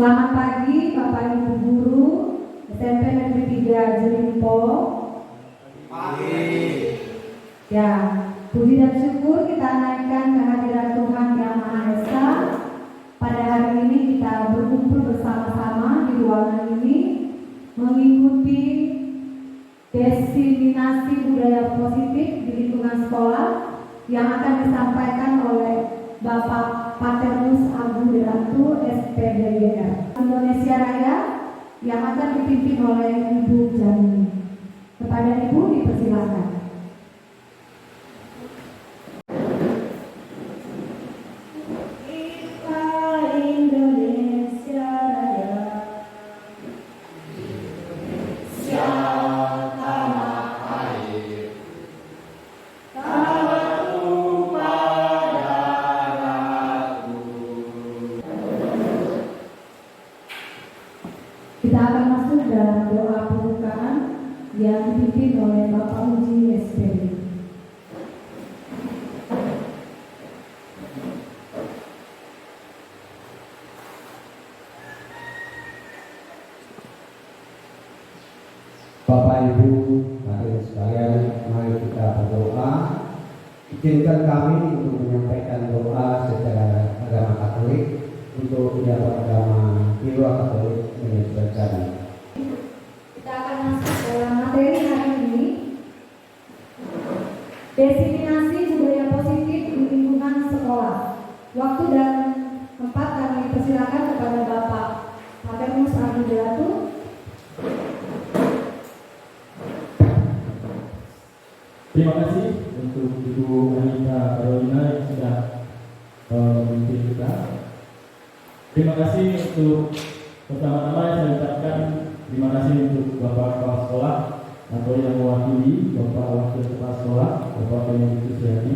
Selamat pagi Bapak Ibu Guru SMP Negeri 3 Jelimpo. Pagi. Ya, puji dan syukur kita naikkan kehadiran Tuhan Yang Maha Esa. Pada hari ini kita berkumpul bersama-sama di ruangan ini mengikuti diseminasi budaya positif di lingkungan sekolah yang akan disampaikan oleh Bapak Paternus Agung Diratu SPDIR Indonesia Raya yang akan dipimpin oleh Ibu Jamini. Kepada Ibu dipersilakan. Kita akan masuk dalam doa pembukaan yang dipimpin oleh Bapak Uji SPD. Bapak Ibu, hadirin sekalian, mari kita berdoa. Izinkan kami untuk menyampaikan doa secara agama Katolik untuk pejabat agama di luar Katolik menyesuaikan. Kita akan masuk dalam materi hari ini, diseminasi budaya positif di lingkungan sekolah. Waktu dan tempat kami persilakan kepada Bapak Paternus Agung Diratu. Terima kasih untuk Ibu Anita Carolina yang sudah memimpin kita. Terima kasih untuk pertama-tama saya ucapkan terima kasih untuk Bapak Kepala Sekolah atau yang mewakili Bapak Wakil Kepala Sekolah, Bapak Benediktus Yadi,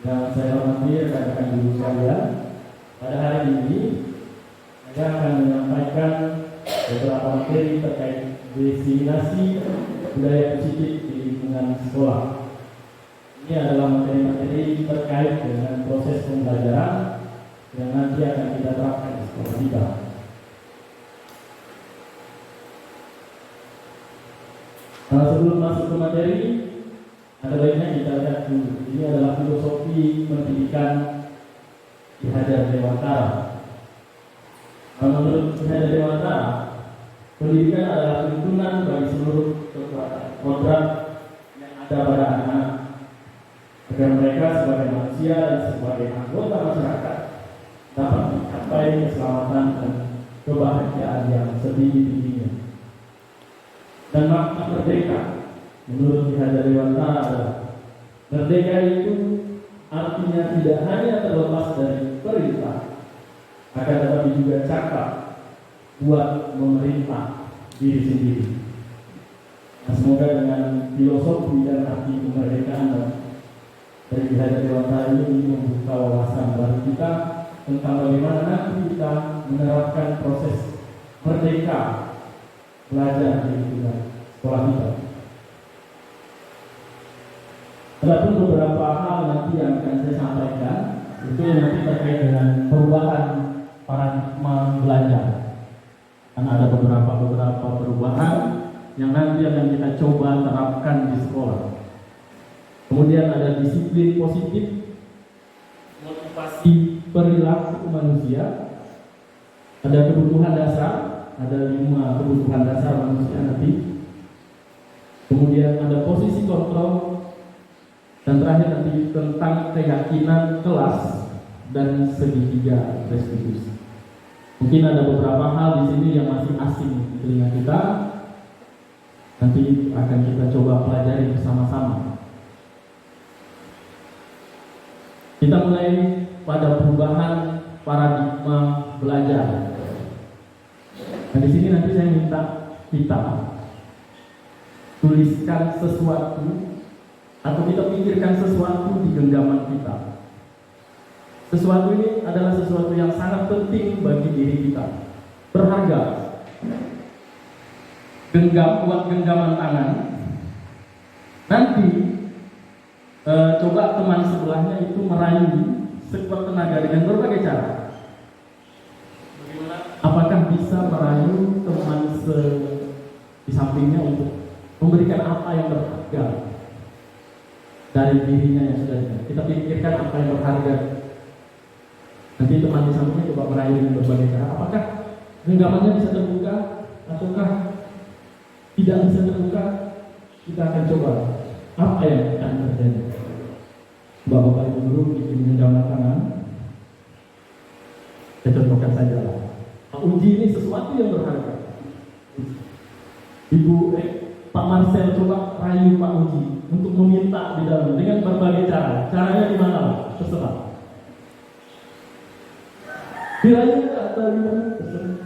yang saya hormati rekan-rekan guru sekalian. Pada hari ini saya akan menyampaikan beberapa materi terkait diseminasi budaya positif di lingkungan sekolah. Ini adalah materi-materi terkait dengan proses pembelajaran yang nanti akan kita terapkan di sekolah kita. Sebelum masuk ke materi, ada baiknya kita lihat dulu. Ini adalah filosofi pendidikan Ki Hajar Dewantara. Menurut Ki Hajar Dewantara, pendidikan adalah tuntunan bagi seluruh program yang ada pada anak-anak agar mereka sebagai manusia dan sebagai anggota masyarakat dapat mencapai keselamatan dan kebahagiaan yang setinggi-tingginya. Dan makna merdeka menurut Ki Hajar Dewantara adalah merdeka itu artinya tidak hanya terlepas dari perintah, akan tetapi juga cakap buat memerintah diri sendiri. Nah, semoga dengan filosofi dan arti kemerdekaan dari Ki Hajar Dewantara ini membuka wawasan baru kita tentang bagaimana nanti kita menerapkan proses merdeka belajar di lingkungan sekolah kita. Ada pun beberapa hal nanti yang akan saya sampaikan, itu nanti terkait dengan perubahan paradigma belajar. Karena ada beberapa perubahan yang nanti akan kita coba terapkan di sekolah. Kemudian ada disiplin positif, motivasi perilaku manusia, ada kebutuhan dasar, ada 5 kebutuhan dasar manusia nanti. Kemudian ada posisi kontrol, dan terakhir nanti tentang keyakinan kelas dan segitiga restitusi. Mungkin ada beberapa hal di sini yang masih asing di telinga kita. Nanti akan kita coba pelajari bersama-sama. Kita mulai pada perubahan paradigma belajar. Nah, di sini nanti saya minta kita tuliskan sesuatu atau kita pikirkan sesuatu di genggaman kita. Sesuatu ini adalah sesuatu yang sangat penting bagi diri kita, berharga. Buat genggaman tangan. Nanti coba teman sebelahnya itu merayu sekuat tenaga dengan berbagai cara. Bagaimana? bisa merayu teman di sampingnya untuk memberikan apa yang berharga dari dirinya yang sudah kita pikirkan apa yang berharga. Nanti teman di sampingnya coba merayu dengan berbagai cara. Apakah genggamannya bisa terbuka ataukah tidak bisa terbuka? Kita akan coba apa yang akan terjadi. Bapak Ibu dulu bikin genggaman tangan. Saya contohkan saja lah. Uji ini sesuatu yang berharga. Pak Marcel coba rayu Pak Uji untuk meminta di dalam dengan berbagai cara. Caranya di mana? Terserah. Dirayu atau di mana? Terserah.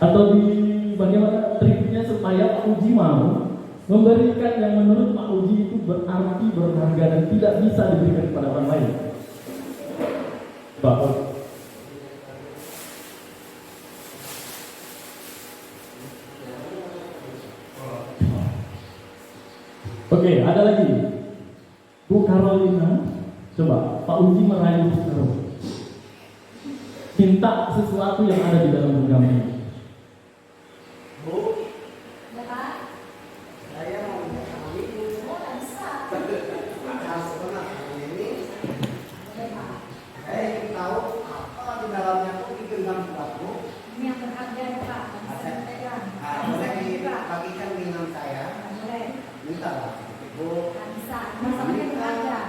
Atau di bagaimana triknya supaya Pak Uji mau memberikan yang menurut Pak Uji itu berarti, berharga dan tidak bisa diberikan kepada orang lain. Bapak. Oke, ada lagi. Bu Carolina, coba Pak Uji merayu Bu Carolina. Minta sesuatu yang ada di dalam genggaman ini. Bu, saya mau minta ini. Saya ingin tahu apa di dalamnya tuh di genggam buatmu. Ini yang berharga ya Pak. Boleh dibagikan dengan saya. Minta lah. Bu, Bisa. Masalahnya berharga.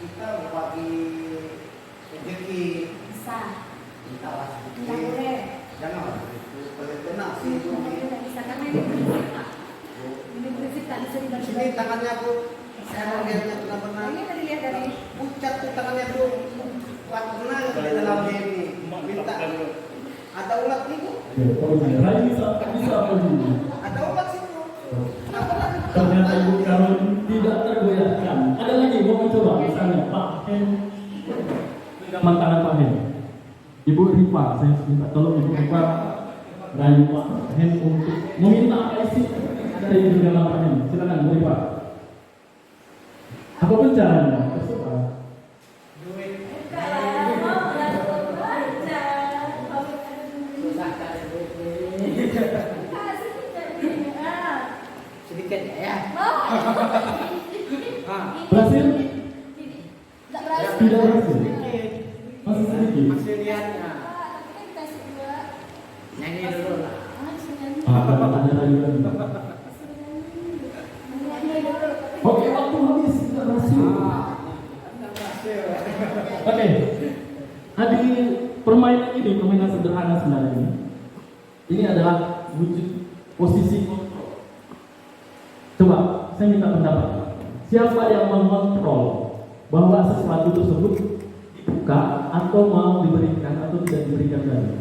kita berbagi rezeki. Bisa. Minta lah. Tidak boleh. Jangan boleh tenang sih. Tidak bisa karena ini prinsip Pak. Ini prinsip tak bisa Sini dibagi. tangannya Bu. Saya mau lihatnya benar-benar. Ini tadi lihat dari Pucat tuh tangannya tuh. Kuat tenang di dalam ini. Minta. Ada ulat nih Bu. Rayu bisa Pak Uji. Ada ulat sih Bu. Kenapa lagi? Ternyata Ibu Carolina tidak tergoyahkan. Ada lagi mau mencoba misalnya Pak Hen, genggaman tangan Pak Hen. Ibu Rifa, saya minta tolong Ibu Rifa rayu Pak Hen untuk meminta apa isi dari genggaman Pak Hen. Silakan Bu Rifa. Apapun caranya, terserah. Sedikit ya. Berhasil? Tidak berhasil. Tidak berhasil. Masih sedikit. Masih lihatnya. Nyanyi dulu lah. Ada rayuan. Oke, waktu habis tidak berhasil. Oke, di permainan ini, permainan sederhana sebenarnya ini. Ini adalah wujud posisi kontrol. Coba, saya minta pendapat. Siapa yang mengontrol bahwa sesuatu tersebut dibuka atau mau diberikan atau tidak diberikan tadi?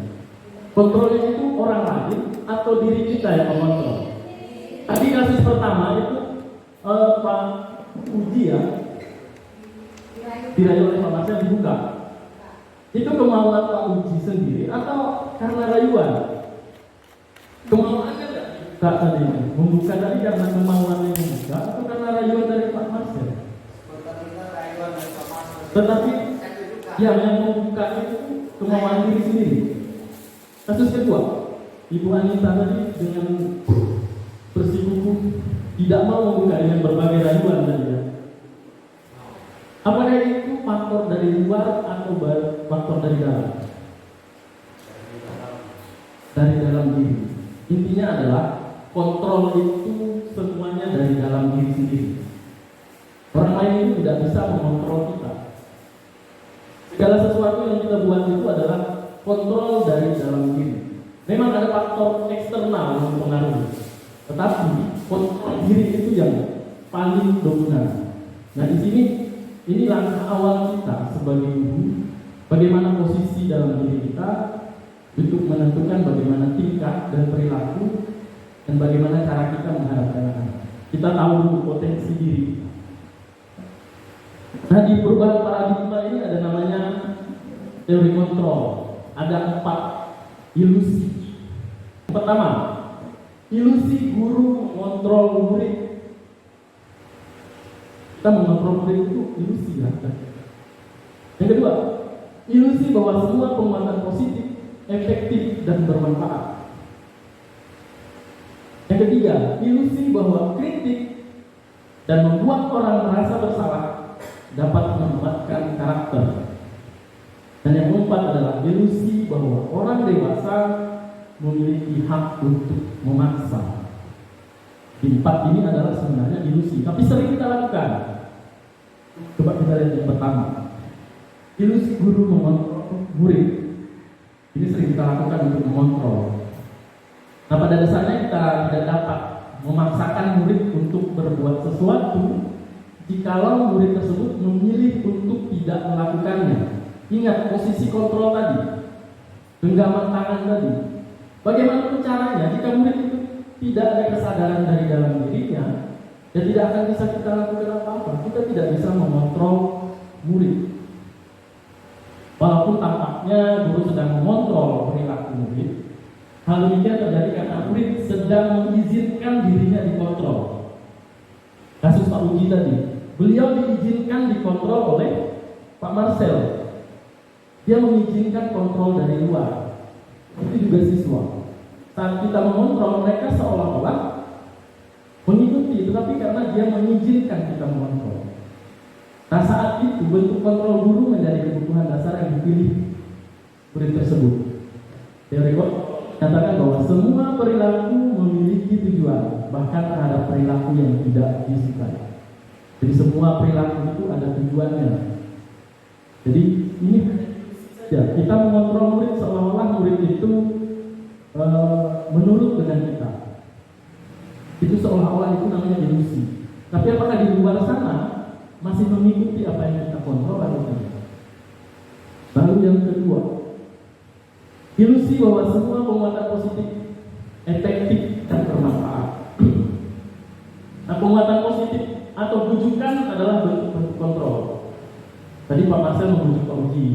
Kontrolnya itu orang lain atau diri kita yang mengontrol? Tadi kasus pertama itu Pak Uji ya, dirayu oleh Pak Marcel dibuka. Itu kemauan Pak Uji sendiri atau karena rayuan? Kemauannya enggak dibuka tadi, membuka tadi karena kemauannya membuka atau karena rayuan dari Pak Marcel? Tetapi yang membuka itu kemauan diri sendiri. Kasus kedua, Ibu Anita tadi dengan bersikukuh tidak mau membuka dengan berbagai rayuan tadi ya. Apakah itu faktor dari luar atau faktor dari dalam? Dari dalam diri. Intinya adalah kontrol itu semuanya dari dalam diri sendiri. Orang lain itu tidak bisa mengontrol kita. Segala sesuatu yang kita buat itu adalah kontrol dari dalam diri. Memang ada faktor eksternal yang mempengaruhi, tetapi kontrol diri itu yang paling dominan. Nah di sini ini langkah awal kita sebagai ibu, bagaimana posisi dalam diri kita untuk menentukan bagaimana tingkah dan perilaku dan bagaimana cara kita menghadapkan anak. Kita tahu dulu potensi diri. Nah di perubahan paradigma ini ada namanya teori kontrol. Ada 4 ilusi. Pertama, ilusi guru mengontrol murid. Kita mengontrol murid itu ilusi ya. Yang kedua, ilusi bahwa semua penguatan positif efektif dan bermanfaat. Yang ketiga, ilusi bahwa kritik dan membuat orang merasa bersalah dapat menguatkan karakter. Dan yang keempat adalah ilusi bahwa orang dewasa memiliki hak untuk memaksa. Empat ini adalah sebenarnya ilusi, tapi sering kita lakukan. Coba kita lihat yang pertama, ilusi guru mengontrol murid. Ini sering kita lakukan untuk mengontrol. Nah, pada dasarnya kita tidak dapat memaksakan murid untuk berbuat sesuatu jikalau murid tersebut memilih untuk tidak melakukannya. Ingat posisi kontrol tadi, genggaman tangan tadi. Bagaimana caranya jika murid itu tidak ada kesadaran dari dalam dirinya, ya tidak akan bisa kita lakukan apa-apa. Kita tidak bisa mengontrol murid. Walaupun tampaknya guru sedang mengontrol perilaku murid, hal demikian terjadi karena murid sedang mengizinkan dirinya dikontrol. Kasus Pak Uji tadi, beliau diizinkan dikontrol oleh Pak Marcel. Dia mengizinkan kontrol dari luar. Itu juga siswa. Saat kita mengontrol, mereka seolah-olah mengikuti, tetapi karena dia mengizinkan kita mengontrol. Nah, saat itu bentuk kontrol guru menjadi kebutuhan dasar yang dipilih murid tersebut. Teori menyatakan bahwa semua perilaku memiliki tujuan, bahkan terhadap perilaku yang tidak disukai. Jadi semua perilaku itu ada tujuannya. Jadi ini ya, kita mengontrol murid seolah-olah murid itu menurut dengan kita. Itu seolah-olah itu namanya ilusi. Tapi apakah di luar sana masih mengikuti apa yang kita kontrol atau tidak? Lalu yang kedua, ilusi bahwa semua penguatan positif efektif dan bermanfaat. Nah, penguatan positif atau bujukan adalah bentuk kontrol. Tadi Pak Marcel membujuk Pak Uji,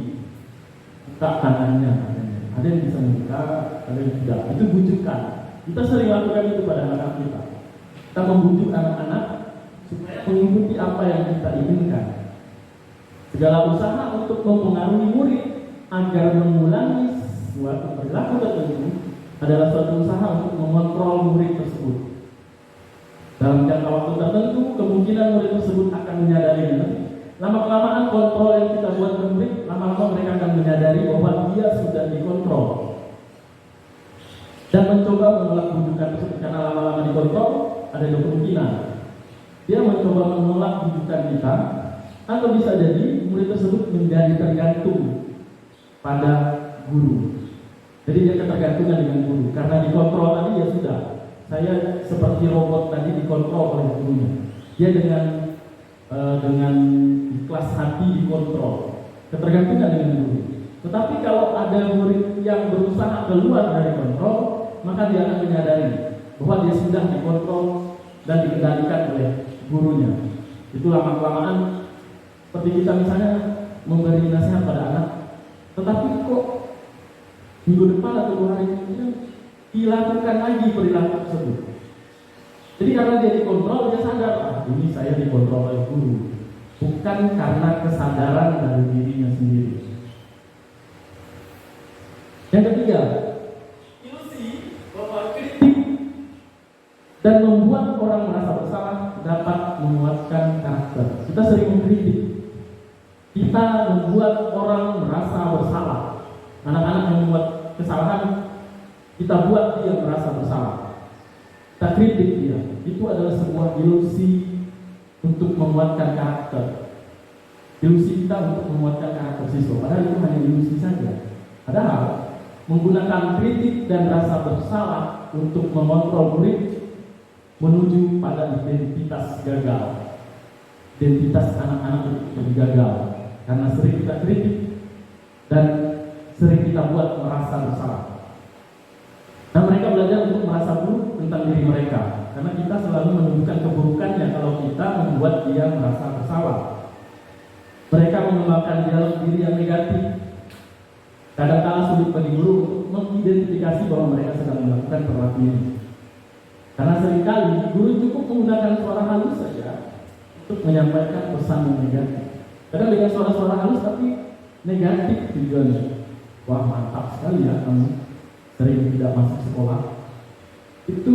buka tangannya. Ada yang bisa membuka, ada yang tidak. Itu bujukan. Kita sering lakukan itu pada anak-anak kita. Kita membujuk anak-anak supaya mengikuti apa yang kita inginkan. Segala usaha untuk mempengaruhi murid agar mengulangi suatu perilaku tertentu adalah suatu usaha untuk mengontrol murid tersebut. Dalam jangka waktu tertentu, kemungkinan murid tersebut akan menyadarinya. Lama-kelamaan kontrol yang kita buat ke murid, lama-lama mereka akan menyadari bahwa dia sudah dikontrol dan mencoba menolak bujukan tersebut. Karena lama-lama dikontrol, ada dua kemungkinan. Dia mencoba menolak bujukan kita, atau bisa jadi murid tersebut menjadi tergantung pada guru. Jadi dia ketergantungan dengan guru. Karena dikontrol tadi ya sudah, saya seperti robot tadi dikontrol oleh gurunya. Dia dengan ikhlas hati dikontrol, ketergantungan dengan guru. Tetapi kalau ada murid yang berusaha keluar dari kontrol, maka dia akan menyadari bahwa dia sudah dikontrol dan dikendalikan oleh gurunya. Itu lama-kelamaan seperti kita misalnya memberi nasihat pada anak, tetapi kok minggu depan atau 2 hari kemudian dilakukan lagi perilaku tersebut. Jadi karena dia dikontrol, dia sadar, ini saya dikontrol oleh guru, bukan karena kesadaran dari dirinya sendiri. Yang ketiga, ilusi bahwa kritik dan membuat orang merasa bersalah dapat menguatkan karakter. Kita sering mengkritik, kita membuat orang merasa bersalah. Anak-anak yang membuat kesalahan, kita buat dia merasa bersalah. Kita kritik dia. Itu adalah sebuah ilusi untuk menguatkan karakter. Ilusi kita untuk menguatkan karakter siswa. Padahal itu hanya ilusi saja. Padahal menggunakan kritik dan rasa bersalah untuk mengontrol murid menuju pada identitas gagal. Identitas anak-anak itu gagal karena sering kita kritik dan sering kita buat merasa bersalah. Nah, mereka belajar untuk merasa buruk tentang diri mereka karena kita selalu menunjukkan keburukannya kalau kita membuat dia merasa bersalah. Mereka mengembangkan dialog diri yang negatif. Kadang-kadang sulit bagi guru untuk mengidentifikasi bahwa mereka sedang melakukan perilaku ini. Karena seringkali guru cukup menggunakan suara halus saja untuk menyampaikan pesan yang negatif. Kadang dengan suara-suara halus tapi negatif tujuannya. wah mantap sekali ya kamu sering tidak masuk sekolah. Itu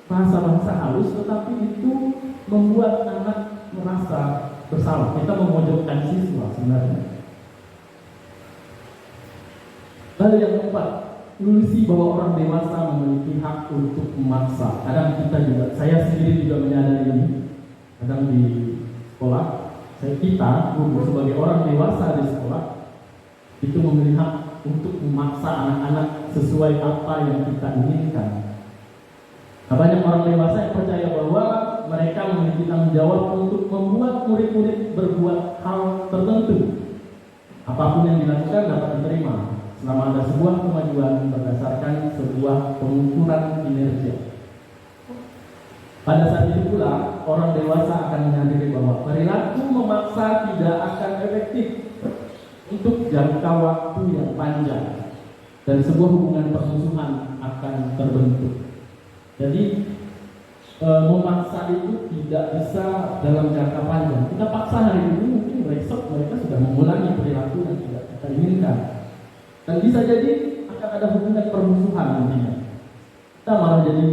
bahasa-bahasa halus, tetapi itu membuat anak merasa bersalah. Kita memojokkan siswa sebenarnya. Lalu yang keempat, ilusi bahwa orang dewasa memiliki hak untuk memaksa. Kadang kita juga, saya sendiri juga menyadari ini. Kadang di sekolah, kita guru sebagai orang dewasa di sekolah itu memiliki hak untuk memaksa anak-anak sesuai apa yang kita inginkan. Nah, banyak orang dewasa yang percaya bahwa mereka memiliki tanggung jawab untuk membuat murid-murid berbuat hal tertentu. Apapun yang dilakukan dapat diterima selama ada sebuah kemajuan berdasarkan sebuah pengukuran kinerja. Pada saat itu pula, orang dewasa akan menyadari bahwa perilaku memaksa tidak akan efektif untuk jangka waktu yang panjang dan sebuah hubungan permusuhan akan terbentuk. Jadi memaksa itu tidak bisa dalam jangka panjang. Kita paksa hari ini, mungkin besok mereka sudah mengulangi perilaku yang tidak kita inginkan. Dan bisa jadi akan ada hubungan permusuhan nantinya. Kita malah jadi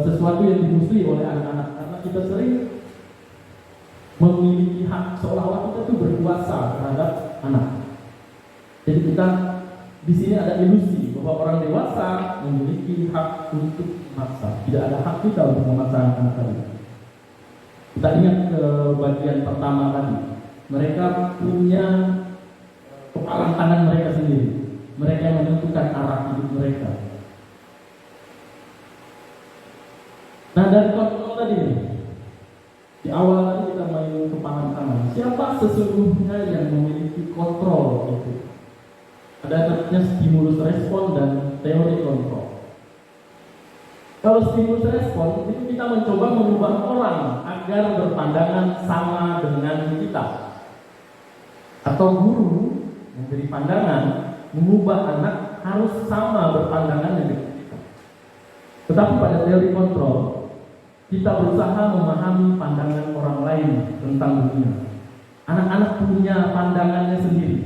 sesuatu yang dimusuhi oleh anak-anak karena kita sering memiliki hak seolah-olah kita itu berkuasa terhadap anak. Jadi kita di sini ada ilusi bahwa orang dewasa memiliki hak untuk memaksa. Tidak ada hak kita untuk memaksa anak-anak tadi. Kita ingat ke bagian pertama tadi. Mereka punya kepala tangan mereka sendiri. Mereka yang menentukan arah hidup mereka. Nah, dari kontrol tadi, di awal tadi kita main kepala tangan. Siapa sesungguhnya yang memiliki kontrol itu? Ada namanya stimulus respon dan teori kontrol. Kalau stimulus respon itu kita mencoba mengubah orang agar berpandangan sama dengan kita. Atau guru memberi pandangan mengubah anak harus sama berpandangan dengan kita. Tetapi pada teori kontrol kita berusaha memahami pandangan orang lain tentang dunia. Anak-anak punya pandangannya sendiri.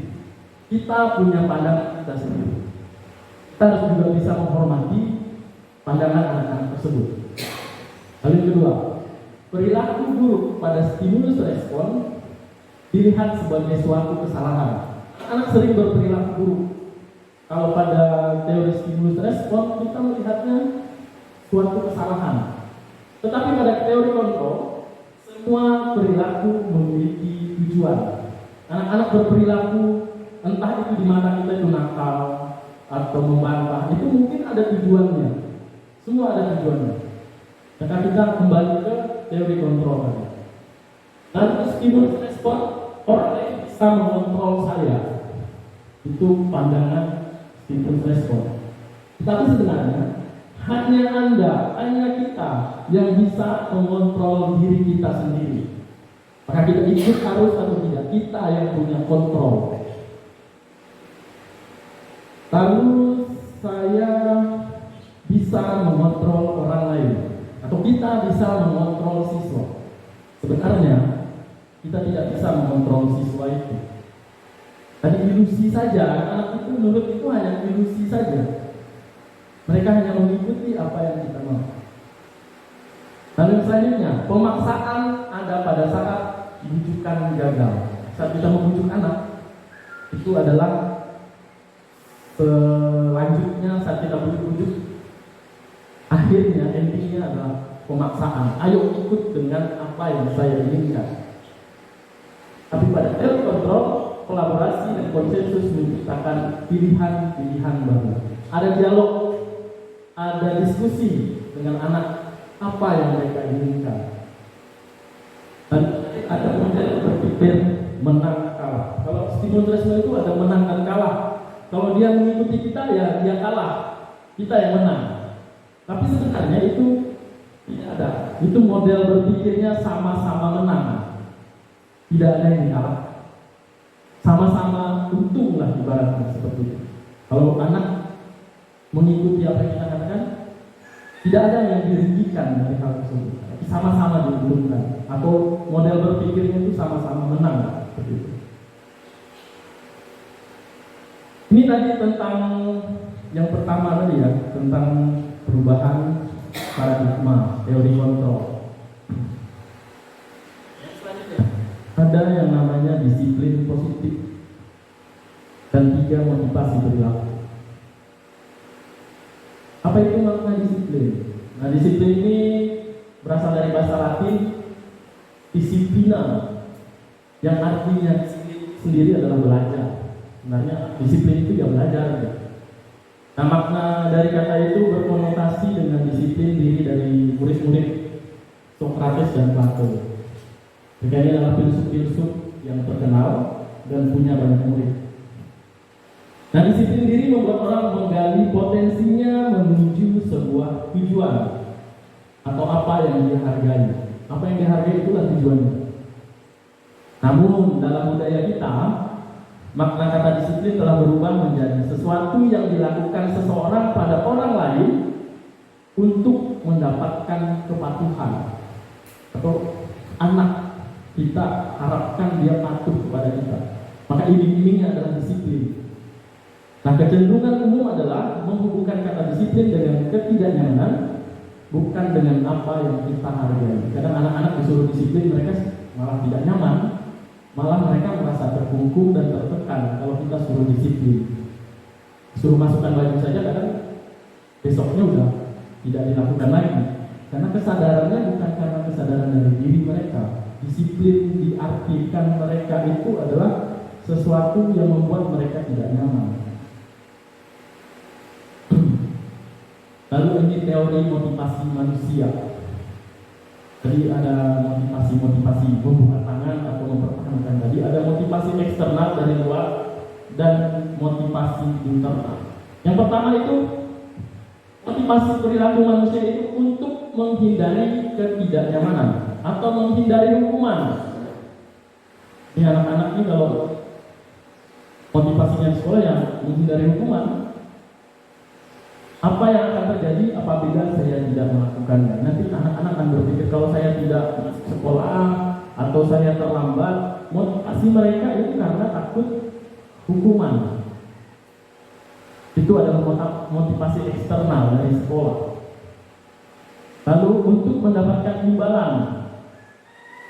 Kita punya pandangan kita sendiri. Kita harus juga bisa menghormati pandangan anak-anak tersebut. Lalu yang kedua, perilaku buruk pada stimulus respon dilihat sebagai suatu kesalahan. Anak sering berperilaku buruk. Kalau pada teori stimulus respon kita melihatnya suatu kesalahan. Tetapi pada teori kontrol semua perilaku memiliki tujuan. Anak-anak berperilaku entah itu di mata kita itu nakal atau membantah, itu mungkin ada tujuannya. Semua ada tujuannya. Maka kita kembali ke teori kontrol tadi. Lalu stimulus respon, orang lain bisa mengontrol saya. Itu pandangan stimulus respon. Tetapi sebenarnya hanya Anda, hanya kita yang bisa mengontrol diri kita sendiri. Maka kita ikut harus atau tidak, kita yang punya kontrol. Lalu saya bisa mengontrol orang lain, atau kita bisa mengontrol siswa. Sebenarnya kita tidak bisa mengontrol siswa itu. Tadi ilusi saja, anak itu menurut itu hanya ilusi saja. Mereka hanya mengikuti apa yang kita mau. Lalu selanjutnya, pemaksaan ada pada saat bujukan gagal. Saat kita membujuk anak, itu adalah selanjutnya saat kita bujuk-bujuk, akhirnya endingnya adalah pemaksaan. Ayo ikut dengan apa yang saya inginkan. Tapi pada teori kontrol, kolaborasi dan konsensus menciptakan pilihan-pilihan baru. Ada dialog, ada diskusi dengan anak apa yang mereka inginkan. Dan ada model berpikir menang kalah. Kalau stimulus respon itu ada menang dan kalah. Kalau dia mengikuti kita ya dia kalah, kita yang menang. Tapi sebenarnya itu tidak ada. Itu model berpikirnya sama-sama menang. Tidak ada yang kalah. Sama-sama untung lah ibaratnya seperti itu. Kalau anak mengikuti apa yang kita katakan, tidak ada yang dirugikan dari hal tersebut. Tapi sama-sama diuntungkan. Atau model berpikirnya itu sama-sama menang. Seperti itu. Ini tadi tentang yang pertama tadi ya, tentang perubahan paradigma, teori kontrol. Yang selanjutnya ada yang namanya disiplin positif dan 3 motivasi perilaku. Apa itu makna disiplin? Nah, disiplin ini berasal dari bahasa Latin disciplina, yang artinya sendiri adalah belajar. Sebenarnya disiplin itu ya belajar. Nah, makna dari kata itu berkonotasi dengan disiplin diri dari murid-murid Sokrates dan Plato. Mereka ini adalah filsuf-filsuf yang terkenal dan punya banyak murid. Nah, disiplin diri membuat orang menggali potensinya menuju sebuah tujuan atau apa yang dia hargai. Apa yang dia hargai itulah tujuannya. Namun dalam budaya kita, makna kata disiplin telah berubah menjadi sesuatu yang dilakukan seseorang pada orang lain untuk mendapatkan kepatuhan, atau anak kita harapkan dia patuh kepada kita. Maka iming-imingnya adalah disiplin. Nah, kecenderungan umum adalah menghubungkan kata disiplin dengan ketidaknyamanan, bukan dengan apa yang kita hargai. Kadang anak-anak disuruh disiplin, mereka malah tidak nyaman, malah mereka merasa terkungkung dan tertekan kalau kita suruh disiplin. Suruh masukkan baju saja kadang besoknya udah tidak dilakukan lagi. Karena kesadarannya bukan karena kesadaran dari diri mereka. Disiplin diartikan mereka itu adalah sesuatu yang membuat mereka tidak nyaman. Lalu ini teori motivasi manusia. Jadi ada motivasi membuka tangan atau mempertahankan. Tadi ada motivasi eksternal dari luar dan motivasi internal. Yang pertama itu motivasi perilaku manusia itu untuk menghindari ketidaknyamanan atau menghindari hukuman. Ini anak-anak ini kalau motivasinya di sekolah yang menghindari hukuman, apa yang akan terjadi apabila saya tidak melakukannya? Nanti anak-anak akan berpikir kalau saya tidak sekolah atau saya terlambat. Motivasi mereka itu karena takut hukuman. Itu adalah motivasi eksternal dari sekolah. Lalu untuk mendapatkan imbalan,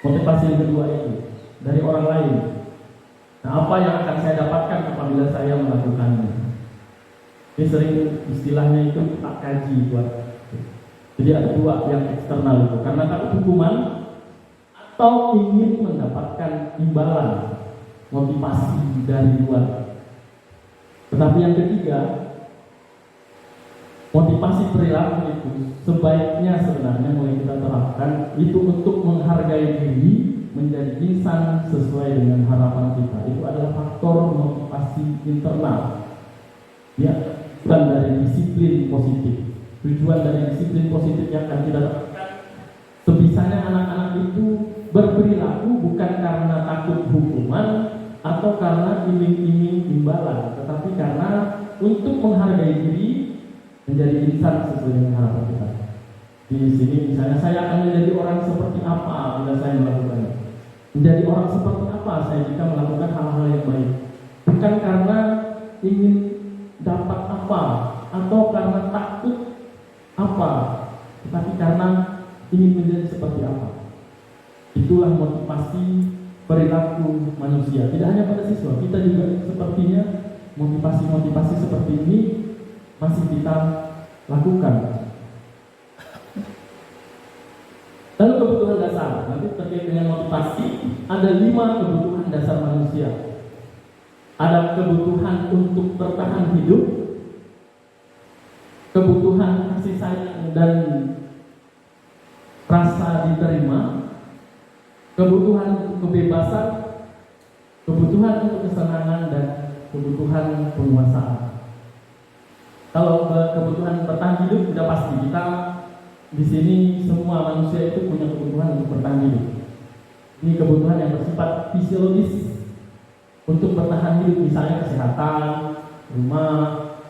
motivasi yang kedua itu dari orang lain. Nah, apa yang akan saya dapatkan apabila saya melakukannya? Ini sering istilahnya itu tak kaji buat. Jadi ada 2 yang eksternal itu, karena takut hukuman atau ingin mendapatkan imbalan, motivasi dari luar. Tetapi yang ketiga, motivasi perilaku itu sebaiknya sebenarnya mulai kita terapkan itu untuk menghargai diri, menjadi insan sesuai dengan harapan kita. Itu adalah faktor motivasi internal. Ya, bukan dari disiplin positif. Tujuan dari disiplin positif yang akan kita dapatkan, sebisanya anak-anak itu berperilaku bukan karena takut hukuman atau karena iming-iming imbalan, tetapi karena untuk menghargai diri, menjadi insan sesuai dengan harapan kita. Di sini misalnya saya akan menjadi orang seperti apa bila saya melakukannya. Menjadi orang seperti apa saya jika melakukan hal-hal yang baik. Bukan karena ingin dapat apa atau karena takut apa, tetapi karena ingin menjadi seperti apa. Itulah motivasi perilaku manusia. Tidak hanya pada siswa, kita juga sepertinya motivasi-motivasi seperti ini masih kita lakukan. Lalu kebutuhan dasar, nanti terkait dengan motivasi, ada 5 kebutuhan dasar manusia. Ada kebutuhan untuk bertahan hidup, kebutuhan kasih sayang dan rasa diterima, kebutuhan untuk kebebasan, kebutuhan untuk kesenangan, dan kebutuhan penguasaan. Kalau kebutuhan bertahan hidup sudah pasti, kita di sini semua manusia itu punya kebutuhan untuk bertahan hidup. Ini kebutuhan yang bersifat fisiologis untuk bertahan hidup, misalnya kesehatan, rumah,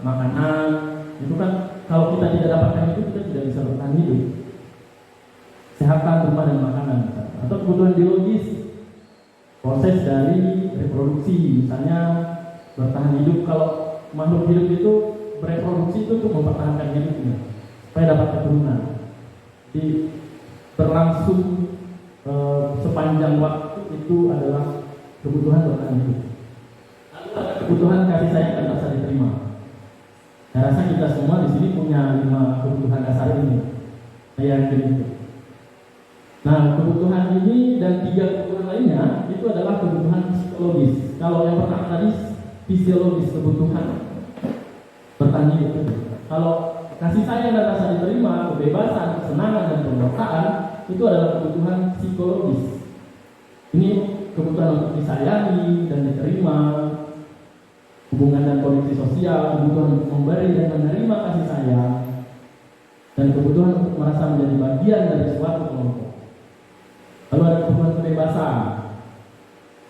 makanan. Itu kan kalau kita tidak dapatkan itu, kita tidak bisa bertahan hidup. Kesehatan, rumah, dan makanan. Atau kebutuhan biologis, proses dari reproduksi, misalnya bertahan hidup. Kalau makhluk hidup itu bereproduksi itu untuk mempertahankan hidupnya supaya dapat keturunan. Jadi berlangsung sepanjang waktu itu adalah kebutuhan bertahan hidup. Kebutuhan kasih sayang dan rasa diterima. Saya rasa kita semua di sini punya 5 kebutuhan dasar ini. Saya yakin itu. Nah, kebutuhan ini dan 3 kebutuhan lainnya itu adalah kebutuhan psikologis. Kalau yang pertama tadi fisiologis, kebutuhan bertahan hidup. Kalau kasih sayang dan rasa diterima, kebebasan, kesenangan dan pemberkatan itu adalah kebutuhan psikologis. Ini kebutuhan untuk disayangi dan diterima, hubungan dan koneksi sosial, kebutuhan untuk memberi dan menerima kasih sayang, dan kebutuhan untuk merasa menjadi bagian dari suatu kelompok. Lalu ada kebutuhan kebebasan,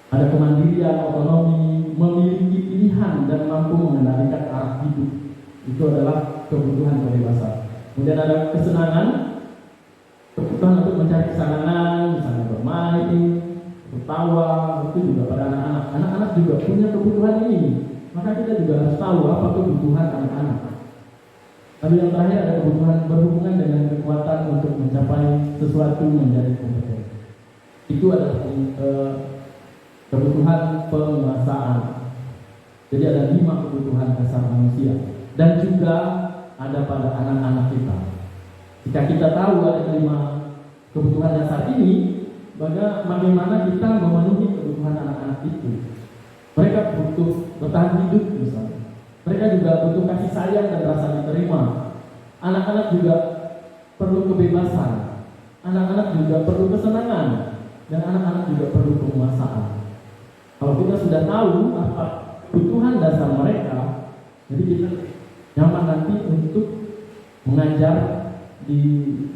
ada kemandirian, otonomi, memiliki pilihan dan mampu mengendalikan arah hidup. Itu adalah kebutuhan kebebasan. Kemudian ada kesenangan, kebutuhan untuk mencari kesenangan, misalnya bermain, tertawa, itu juga pada anak-anak. Anak-anak juga punya kebutuhan ini. Maka kita juga harus tahu apa kebutuhan anak-anak. Lalu yang terakhir ada kebutuhan berhubungan dengan kekuatan untuk mencapai sesuatu menjadi kompeten. Itu adalah kebutuhan penguasaan. Jadi ada 5 kebutuhan dasar manusia. Dan juga ada pada anak-anak kita. Jika kita tahu ada 5 kebutuhan dasar ini, bagaimana kita memenuhi kebutuhan anak-anak itu? Mereka butuh bertahan hidup misalnya. Mereka juga butuh kasih sayang dan rasa diterima. Anak-anak juga perlu kebebasan. Anak-anak juga perlu kesenangan. Dan anak-anak juga perlu penguasaan. Kalau kita sudah tahu apa kebutuhan dasar mereka, jadi kita nyaman nanti untuk mengajar di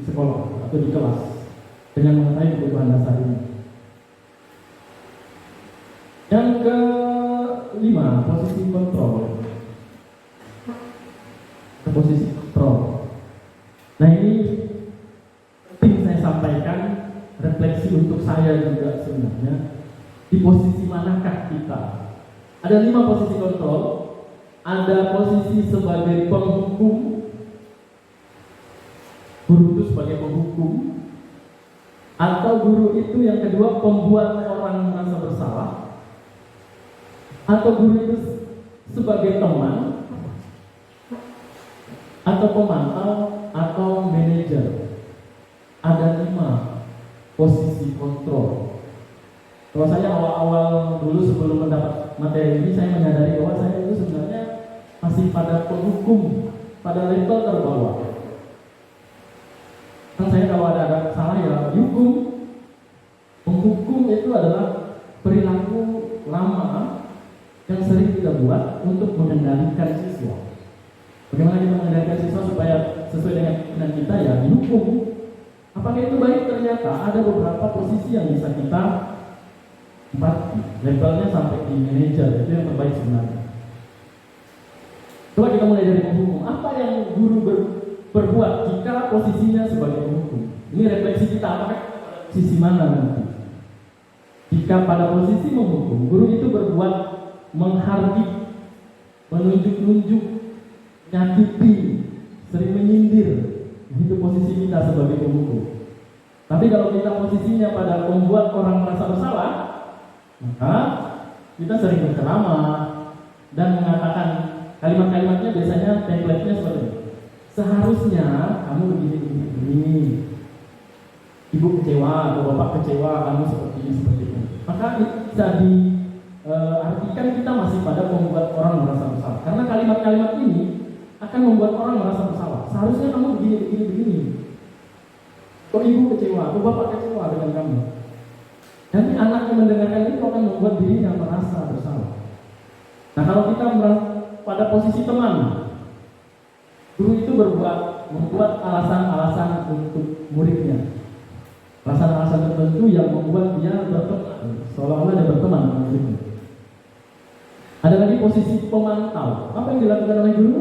sekolah atau di kelas dengan mengetahui kebutuhan dasar ini. Yang ke-5, posisi kontrol. Posisi kontrol. Nah, ini penting saya sampaikan, refleksi untuk saya juga sebenarnya. Di posisi manakah kita? Ada 5 posisi kontrol. Ada posisi sebagai penghukum, guru itu sebagai penghukum, atau guru itu yang kedua pembuat orang merasa bersalah, atau guru itu sebagai teman, atau pemantau, atau manajer. Ada 5 posisi kontrol. Kalau saya awal-awal dulu sebelum mendapat materi ini, saya menyadari bahwa saya itu sebenarnya masih pada penghukum, pada level terbawah. Kan saya kalau ada salah ya dihukum. Menghukum itu adalah perilaku lama yang sering kita buat untuk mengendalikan siswa. Bagaimana kita mengendalikan siswa supaya sesuai dengan keinginan kita, ya dihukum. Apakah itu baik? Ternyata ada beberapa posisi yang bisa kita empati, levelnya sampai di manajer, itu yang terbaik sebenarnya. Coba kita mulai dari penghukum. Apa yang guru berbuat jika posisinya sebagai penghukum? Ini refleksi kita, apakah sisi mana nanti? Jika pada posisi menghukum, guru itu berbuat menghardik, menunjuk-nunjuk, nyakiti, sering menyindir. Itu posisi kita sebagai penghukum. Tapi kalau kita posisinya pada membuat orang merasa bersalah, maka kita sering berceramah dan mengatakan kalimat-kalimatnya biasanya template-nya seperti ini. Seharusnya kamu begini. Ibu kecewa atau bapak kecewa, kamu seperti ini. Maka bisa diartikan kita masih pada membuat orang merasa bersalah. Karena kalimat-kalimat ini akan membuat orang merasa bersalah. Seharusnya kamu begini. Kok ibu kecewa, kok bapak kecewa dengan kamu? Nanti anak yang mendengarkan itu akan membuat dirinya merasa bersalah. Nah, kalau kita pada posisi teman, guru itu membuat alasan-alasan untuk muridnya, alasan-alasan tertentu yang membuat dia berteman, seolah-olah dia berteman dengan muridnya. Ada lagi posisi pemantau. Apa yang dilakukan oleh guru?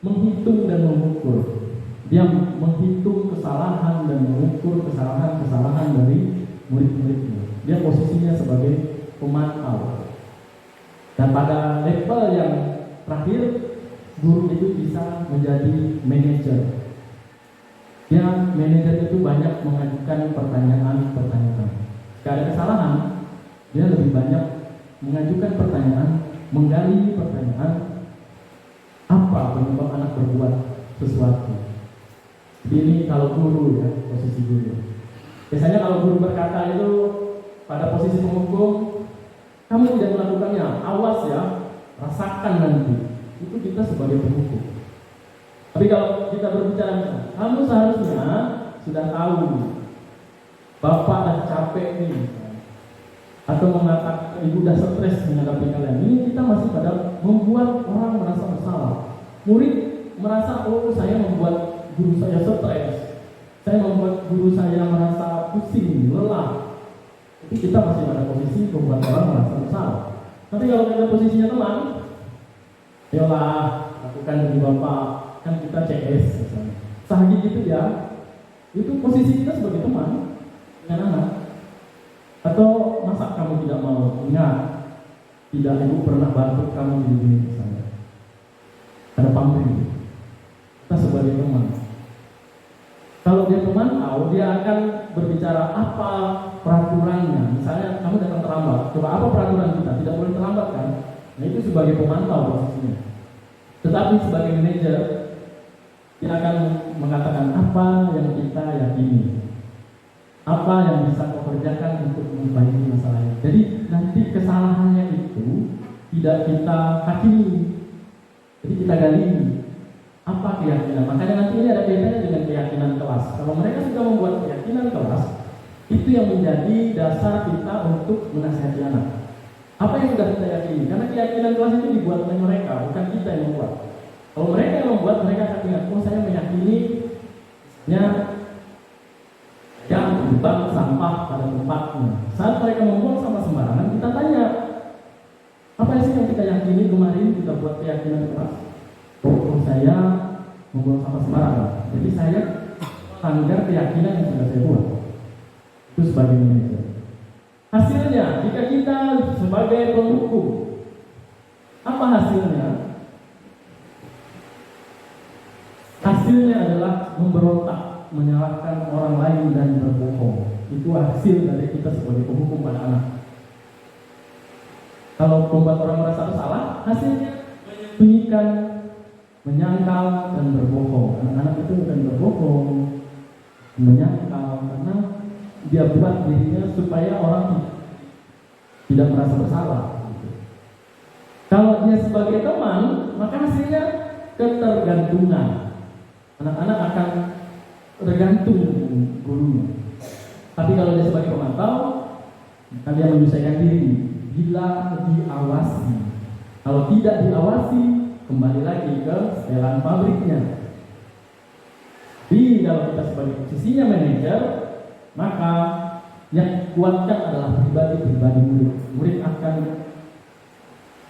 Menghitung dan mengukur. Dia menghitung kesalahan dan mengukur kesalahan-kesalahan dari murid-muridnya. Dia posisinya sebagai pemantau. Dan pada level yang terakhir, guru itu bisa menjadi manajer. Manajer itu banyak mengajukan pertanyaan-pertanyaan. Jika ada kesalahan, dia lebih banyak mengajukan pertanyaan, menggali pertanyaan, apa penyebab anak berbuat sesuatu. Ini kalau guru ya, posisi guru. Biasanya kalau guru berkata itu pada posisi penghukum, kamu tidak melakukannya, awas ya, rasakan nanti. Itu kita sebagai penghukum. Tapi kalau kita berbicara, kamu seharusnya sudah tahu, bapak dah capek nih, atau mengatakan ibu dah stres menghadapi kalian. Ini kita masih pada membuat orang merasa bersalah. Murid merasa, oh saya membuat guru saya stres, saya membuat guru saya merasa pusing, lelah. Jadi kita masih pada posisi membuat orang merasa bersalah. Tapi kalau kita posisinya teman, ayolah lakukan demi bapak, kan kita CS misalnya. Sahagi gitu ya, itu posisi kita sebagai teman dengan anak. Atau masa kamu tidak mau? Ingat, tidak ibu pernah bantu kamu di dunia misalnya. Ada pamrih. Kita sebagai teman. Kalau dia pemantau, dia akan berbicara apa peraturannya. Misalnya kamu datang terlambat, coba apa peraturan kita? Tidak boleh terlambat kan? Nah itu sebagai pemantau posisinya. Tetapi sebagai manajer, dia akan mengatakan apa yang kita yakini, apa yang bisa kau kerjakan untuk memperbaiki masalahnya. Jadi nanti kesalahannya itu tidak kita hakimi, jadi kita gali apa keyakinan. Makanya nanti ini ada kaitannya dengan keyakinan kelas. Kalau mereka sudah membuat keyakinan kelas, itu yang menjadi dasar kita untuk menasihati anak. Apa yang sudah kita yakini? Karena keyakinan kelas itu dibuat oleh mereka, bukan kita yang membuat. Kalau mereka yang membuat, mereka akan ingat, oh saya meyakini yang buang sampah pada tempatnya. Saat mereka membuang sampah sembarangan, kita tanya, apa sih yang kita yakini kemarin kita buat keyakinan keras? Oh saya membuang sampah sembarangan. Jadi saya melanggar keyakinan yang sudah saya buat. Itu sebagai manajer. Hasilnya, jika kita sebagai penghukum, apa hasilnya? Hasilnya adalah memberontak, menyalahkan orang lain dan berbohong. Itu hasil dari kita sebagai penghukum pada anak. Kalau membuat orang merasa bersalah, hasilnya menyembunyikan, menyangkal dan berbohong. Anak-anak itu bukan berbohong, menyangkal, karena dia buat dirinya supaya orang tidak merasa bersalah. Kalau dia sebagai teman, maka hasilnya ketergantungan. Anak-anak akan tergantung dengan gurunya. Tapi kalau dia sebagai pemantau, maka dia menyesuaikan diri bila diawasi. Kalau tidak diawasi, kembali lagi ke setelan pabriknya. Jadi kalau kita sebagai posisinya manajer, maka yang kuatkan adalah pribadi-pribadi murid. Murid akan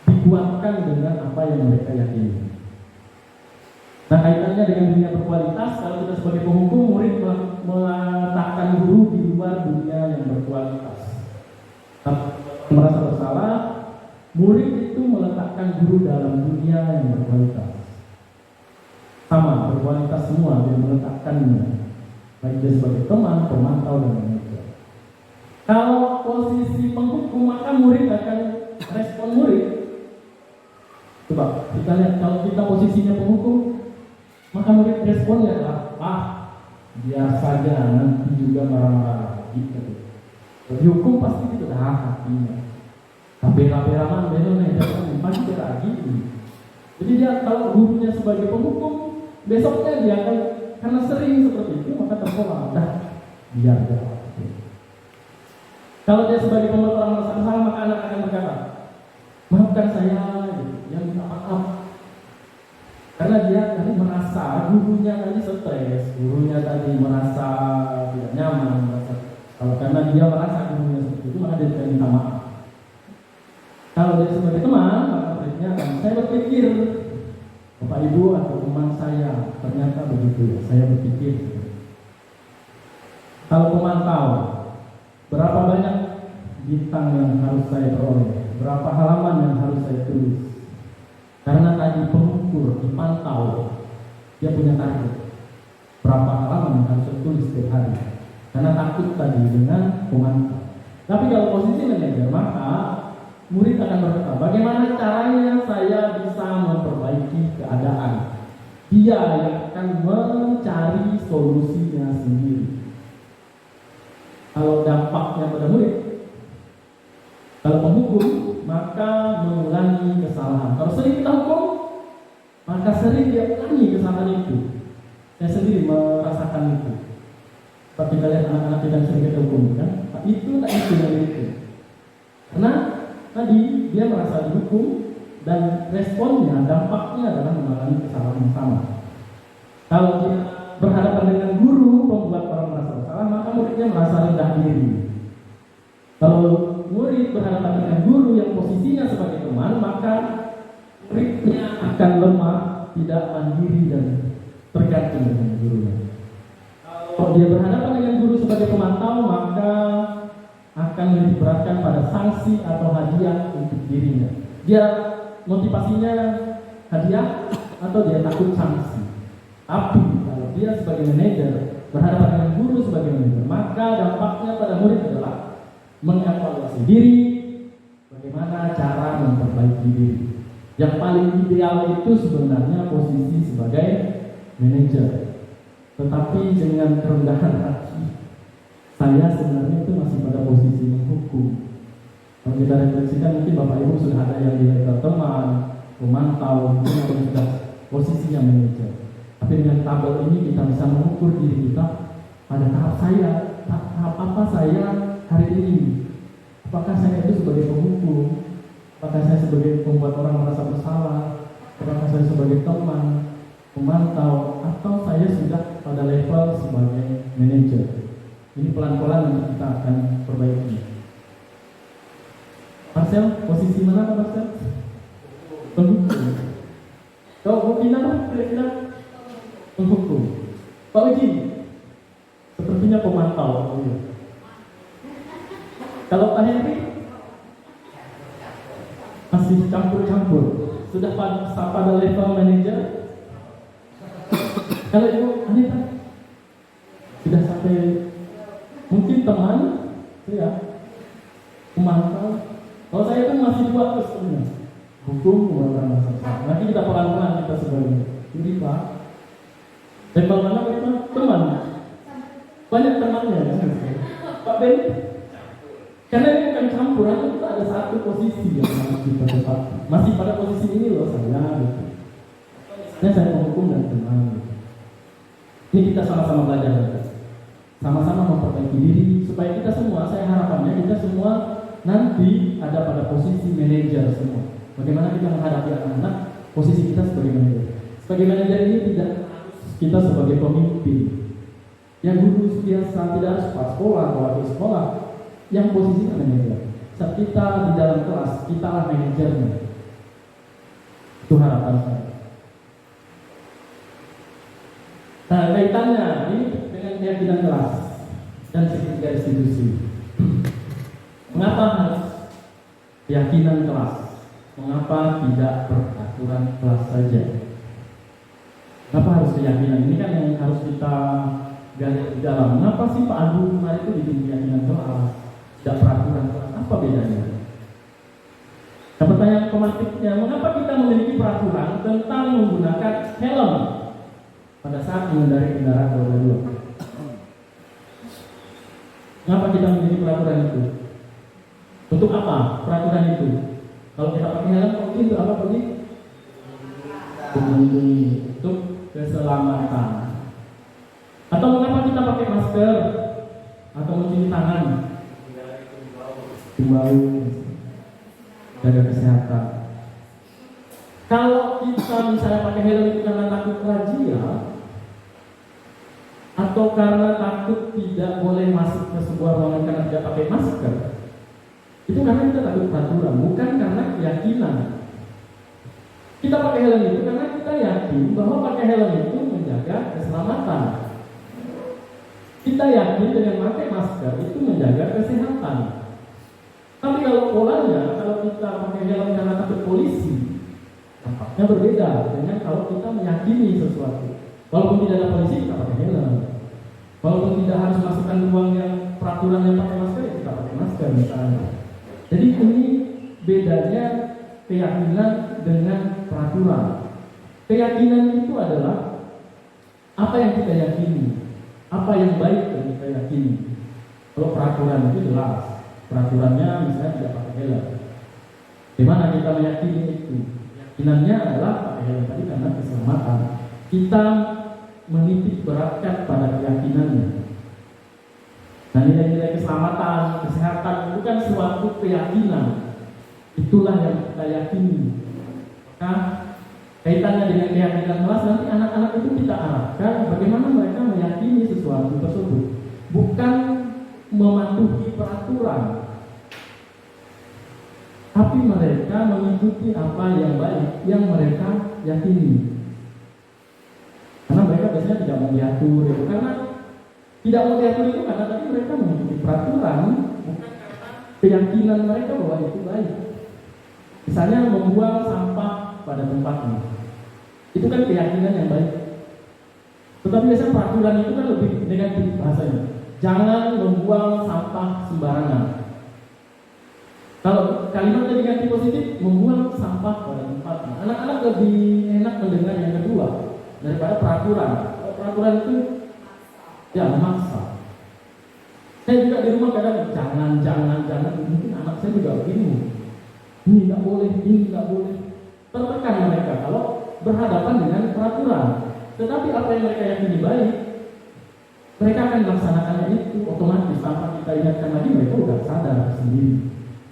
dikuatkan dengan apa yang mereka yakini. Nah kaitannya dengan dunia berkualitas, kalau kita sebagai penghukum, murid meletakkan guru di luar dunia yang berkualitas. Merasa bersalah, murid itu meletakkan guru dalam dunia yang berkualitas. Sama, berkualitas semua, dia meletakkannya. Baik dia sebagai teman, pemantau, dan manajer. Kalau posisi penghukum, maka murid akan respon murid. Coba kita lihat, kalau kita posisinya penghukum, maka murid responnya adalah, biar saja nanti juga marah-marah gitu. Dihukum pasti itu hatinya. Kabeh-kabeh bener nih, pasti lagi. Jadi dia kalau gurunya sebagai penghukum, besoknya dia akan karena sering seperti itu maka terpola. Biar dia. Kalau dia sebagai pembuat orang merasa bersalah, maka anak akan berkata, maafkan saya, yang minta maaf. Karena dia tadi merasa gurunya tadi stres, gurunya tadi merasa tidak nyaman, karena dia merasa gurunya seperti itu, maka dia tidak minta maaf. Kalau dia sebagai teman, maka muridnya akan, saya berpikir, Bapak Ibu atau teman saya, ternyata begitu ya, saya berpikir. Kalau pemantau, berapa banyak bintang yang harus saya peroleh, berapa halaman yang harus saya tulis. Karena tadi diukur, dipantau. Dia punya target berapa halaman yang harus tertulis setiap hari, karena takut tadi dengan pemantau. Tapi kalau posisi manajer, maka murid akan berkata, bagaimana caranya saya bisa memperbaiki keadaan. Dia yang akan mencari solusinya sendiri. Kalau dampaknya pada murid, kalau penghukum, maka mengulangi kesalahan. Kalau sering kita hukum, maka sering dia ulangi kesalahan itu. Saya sendiri merasakan itu. Seperti kita lihat anak-anak kita sering kita hukum, kan? Itu tak itu. Karena tadi dia merasa dihukum dan responnya, dampaknya adalah mengalami kesalahan yang sama. Kalau dia berhadapan dengan guru membuat orang merasa bersalah, maka muridnya merasa rendah diri. Kalau murid berhadapan dengan guru yang posisinya sebagai teman, maka muridnya akan lemah, tidak mandiri dan tergantung dengan gurunya. Kalau dia berhadapan dengan guru sebagai pemantau, maka akan diberatkan pada sanksi atau hadiah untuk dirinya. Dia motivasinya hadiah atau dia takut sanksi. Tapi kalau dia sebagai manajer berhadapan dengan guru sebagai manajer, maka dampaknya pada murid adalah mengevaluasi diri, bagaimana cara memperbaiki diri. Yang paling ideal itu sebenarnya posisi sebagai manajer. Tetapi dengan kerendahan hati, saya sebenarnya itu masih pada posisi menghukum. Kalau kita refleksikan, mungkin Bapak Ibu sudah ada yang di level teman, pemantau, mungkin ada yang sudah posisinya manajer. Tapi dengan tabel ini kita bisa mengukur diri kita pada tahap tahap apa saya hari ini. Apakah saya itu sebagai penghukum? Apakah saya sebagai pembuat orang merasa bersalah? Apakah saya sebagai teman, pemantau, atau saya sudah pada level sebagai manajer? Ini pelan-pelan yang kita akan perbaiki. Marcel, posisi mana Marcel? Penghukum. Kau mau pindah kira-kira? Penghukum. Pak Uji, sepertinya pemantau. Kalau Pak Henry masih campur-campur, sudah pada level manajer. Kalau Ibu Anita sudah sampai mungkin teman, ya, pemantau. Kalau saya kan masih buat terus hukum pemantauan masalah. Nanti kita pelan-pelan kita sebagai ini Pak. Level mana kita? Teman. Banyak temannya. Pak Ben. Karena ini bukan campuran, itu ada satu posisi yang harus kita tepati. Masih pada posisi ini loh saya. Gitu. Saya penghukum dan teman. Gitu. Ini kita sama-sama belajar. Gitu. Sama-sama memperbaiki diri supaya kita semua, saya harapannya kita semua nanti ada pada posisi manajer semua. Bagaimana kita menghadapi anak-anak, posisi kita sebagai manajer. Sebagai manajer ini tidak kita sebagai pemimpin. Yang guru biasa tidak harus pas sekolah atau wakil sekolah. Yang posisinya manajer. Saat kita di dalam kelas, kita lah manajernya. Itu harapan saya. Nah, kaitannya ini dengan keyakinan kelas dan segitiga institusi. Mengapa harus keyakinan kelas? Mengapa tidak peraturan kelas saja? Mengapa harus keyakinan? Ini kan yang harus kita gali di dalam. Mengapa sih Pak Abu kemarin itu bikin keyakinan kelas? Tidak peraturan kelas, apa bedanya? Nah, pertanyaan otomatiknya, mengapa kita memiliki peraturan tentang menggunakan helm pada saat mengendarai kendaraan roda 2? Mengapa kita memiliki peraturan itu? Untuk apa peraturan itu? Kalau kita pakai helm, untuk apa pergi? Untuk keselamatan. Atau mengapa kita pakai masker atau mencuci tangan? Kembali jaga kesehatan. Kalau kita misalnya pakai helm itu karena takut razia atau karena takut tidak boleh masuk ke sebuah ruangan karena tidak pakai masker, itu karena kita takut peraturan, bukan karena keyakinan. Kita pakai helm itu karena kita yakin bahwa pakai helm itu menjaga keselamatan. Kita yakin dengan pakai masker itu menjaga kesehatan. Tapi kalau polanya, kalau kita pakai helm karena takut polisi, Nampaknya berbeda dengan kalau kita meyakini sesuatu. Walaupun tidak ada polisi, kita pakai helm. Walaupun tidak harus masukkan ruang yang peraturan yang pakai masker, ya kita pakai masker misalnya. Jadi ini bedanya keyakinan dengan peraturan. Keyakinan itu adalah apa yang kita yakini, apa yang baik yang kita yakini. Kalau peraturan itu jelas, peraturannya misalnya tidak pakai helm. Di mana kita meyakini itu? Keyakinannya adalah pakai helm tadi karena keselamatan. Kita menitik beratkan pada keyakinannya. Nah, nilai-nilai keselamatan, kesehatan itu kan suatu keyakinan. Itulah yang kita yakini. Maka kaitannya dengan keyakinan kelas, nanti anak-anak itu kita arahkan bagaimana mereka meyakini sesuatu tersebut, bukan mematuhi peraturan, tapi mereka mengikuti apa yang baik yang mereka yakini. Karena mereka biasanya tidak mau diatur, ya. Karena tidak mau diatur itu karena tadi mereka mengikuti peraturan, bukan karena keyakinan mereka bahwa itu baik. Misalnya membuang sampah pada tempatnya, itu kan keyakinan yang baik. Tetapi biasanya peraturan itu kan lebih negatif bahasanya. Jangan membuang sampah sembarangan. Kalau kalimatnya diganti positif, membuang sampah pada tempatnya. Anak-anak lebih enak mendengar yang kedua daripada peraturan. Kalau peraturan itu ya memaksa. Saya juga di rumah kadang jangan. Mungkin anak saya juga bingung. Ini tidak boleh, ini tidak boleh. Tertekan mereka kalau berhadapan dengan peraturan. Tetapi apa yang mereka yakini baik, mereka akan melaksanakannya itu otomatis tanpa kita ingatkan lagi, mereka sudah sadar sendiri.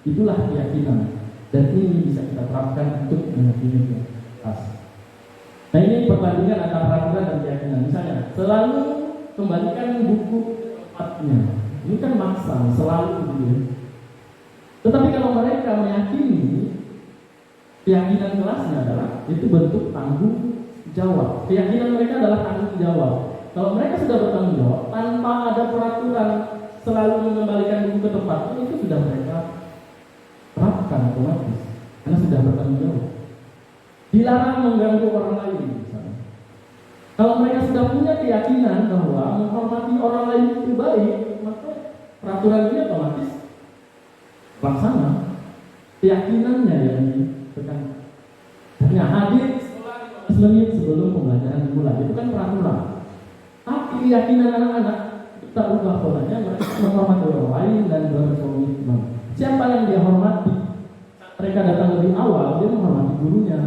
Itulah keyakinan, dan ini bisa kita terapkan untuk meyakini kelas. Nah, ini perbandingan antara peraturan dan keyakinan. Misalnya, selalu kembalikan buku ke tempatnya. Ini kan maksa, selalu begitu. Tetapi kalau mereka meyakini, keyakinan kelasnya adalah itu bentuk tanggung jawab. Keyakinan mereka adalah tanggung jawab. Kalau mereka sudah bertanggung jawab tanpa ada peraturan selalu mengembalikan buku ke tempatnya, itu sudah mereka terapkan otomatis karena sudah bertanggung jawab. Dilarang mengganggu orang lain misalnya. Kalau mereka sudah punya keyakinan bahwa menghormati orang lain itu baik, maka peraturan ini otomatis laksana. Keyakinannya yang ditekan. Nah, hadir 15 menit sebelum pembelajaran dimulai, itu kan peraturan. Tapi keyakinan anak-anak kita ubah polanya, mereka menghormati orang lain dan berkomitmen. Siapa yang dia hormati? Mereka datang lebih awal, dia menghormati gurunya.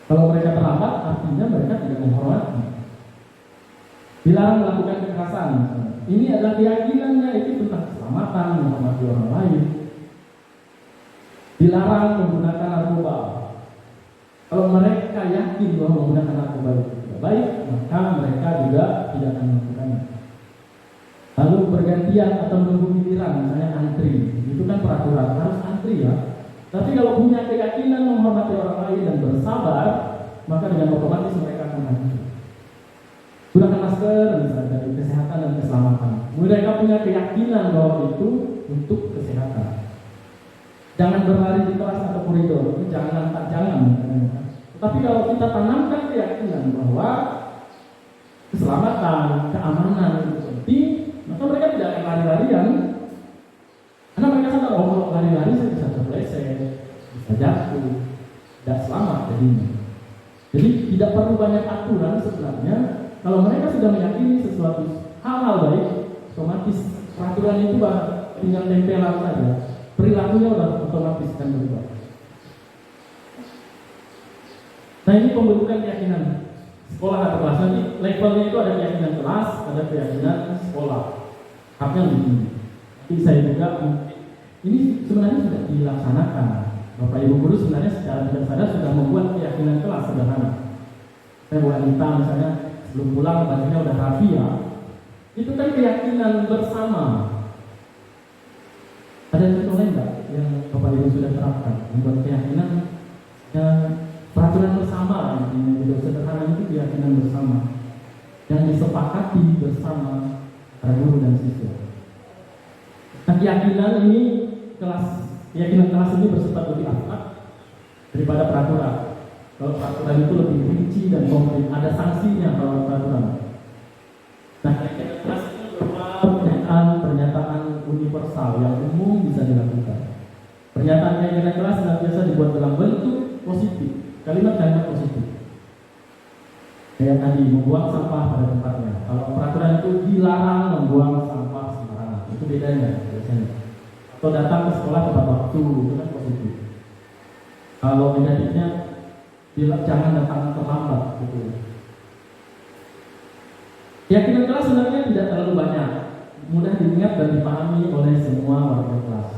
Kalau mereka terlambat, artinya mereka tidak menghormati. Dilarang melakukan kekerasan. Ini adalah keyakinannya, itu tentang keselamatan, menghormati orang lain. Dilarang menggunakan narkoba. Kalau mereka yakin bahwa menggunakan narkoba itu tidak baik, maka mereka juga tidak akan melakukannya. Lalu bergantian atau menunggu giliran, misalnya antri, itu kan peraturan harus antri ya. Tapi kalau punya keyakinan menghormati orang lain dan bersabar, maka dengan otomatis mereka akan antri. Gunakan masker misalnya dari kesehatan dan keselamatan. Mereka punya keyakinan bahwa itu untuk kesehatan. Jangan berlari di kelas atau koridor, itu jangan. Tapi kalau kita tanamkan keyakinan bahwa keselamatan, keamanan itu penting, maka mereka tidak akan lari-larian. Karena mereka sadar, oh kalau lari-lari saya bisa terpeleset, bisa jatuh, tidak selamat jadinya. Jadi tidak perlu banyak aturan sebenarnya. Kalau mereka sudah meyakini sesuatu hal-hal baik, otomatis peraturan itu tinggal tempelan saja. Perilakunya sudah otomatis kan berubah. Nah, ini pembentukan keyakinan sekolah atau kelas. Nanti levelnya itu ada keyakinan kelas, ada keyakinan sekolah. Haknya lebih tinggi. Nanti saya juga ini sebenarnya sudah dilaksanakan. Bapak Ibu guru sebenarnya secara tidak sadar sudah membuat keyakinan kelas sederhana. Saya wanita misalnya sebelum pulang bajunya udah rapi ya. Itu kan keyakinan bersama. Ada contoh lain enggak yang Bapak Ibu sudah terapkan membuat keyakinan peraturan bersama yang tidak sederhana itu keyakinan bersama yang disepakati bersama para guru dan siswa. Nah, keyakinan ini keyakinan kelas ini bersifat lebih abstrak. daripada peraturan. Kalau peraturan itu lebih rinci dan konkret, ada sanksinya kalau peraturan. Nah, keyakinan kelas itu berupa pernyataan universal yang umum bisa dilakukan. Pernyataan keyakinan kelas senantiasa dibuat dalam bentuk positif, kalimat-kalimat positif. Kayak tadi, membuang sampah pada tempatnya. Kalau peraturan itu dilarang membuang sampah sembarangan, itu bedanya biasanya. Atau datang ke sekolah tepat waktu, itu kan positif. Kalau negatifnya, jangan datang terlambat, gitu. Keyakinan kelas sebenarnya tidak terlalu banyak, mudah diingat dan dipahami oleh semua warga kelas.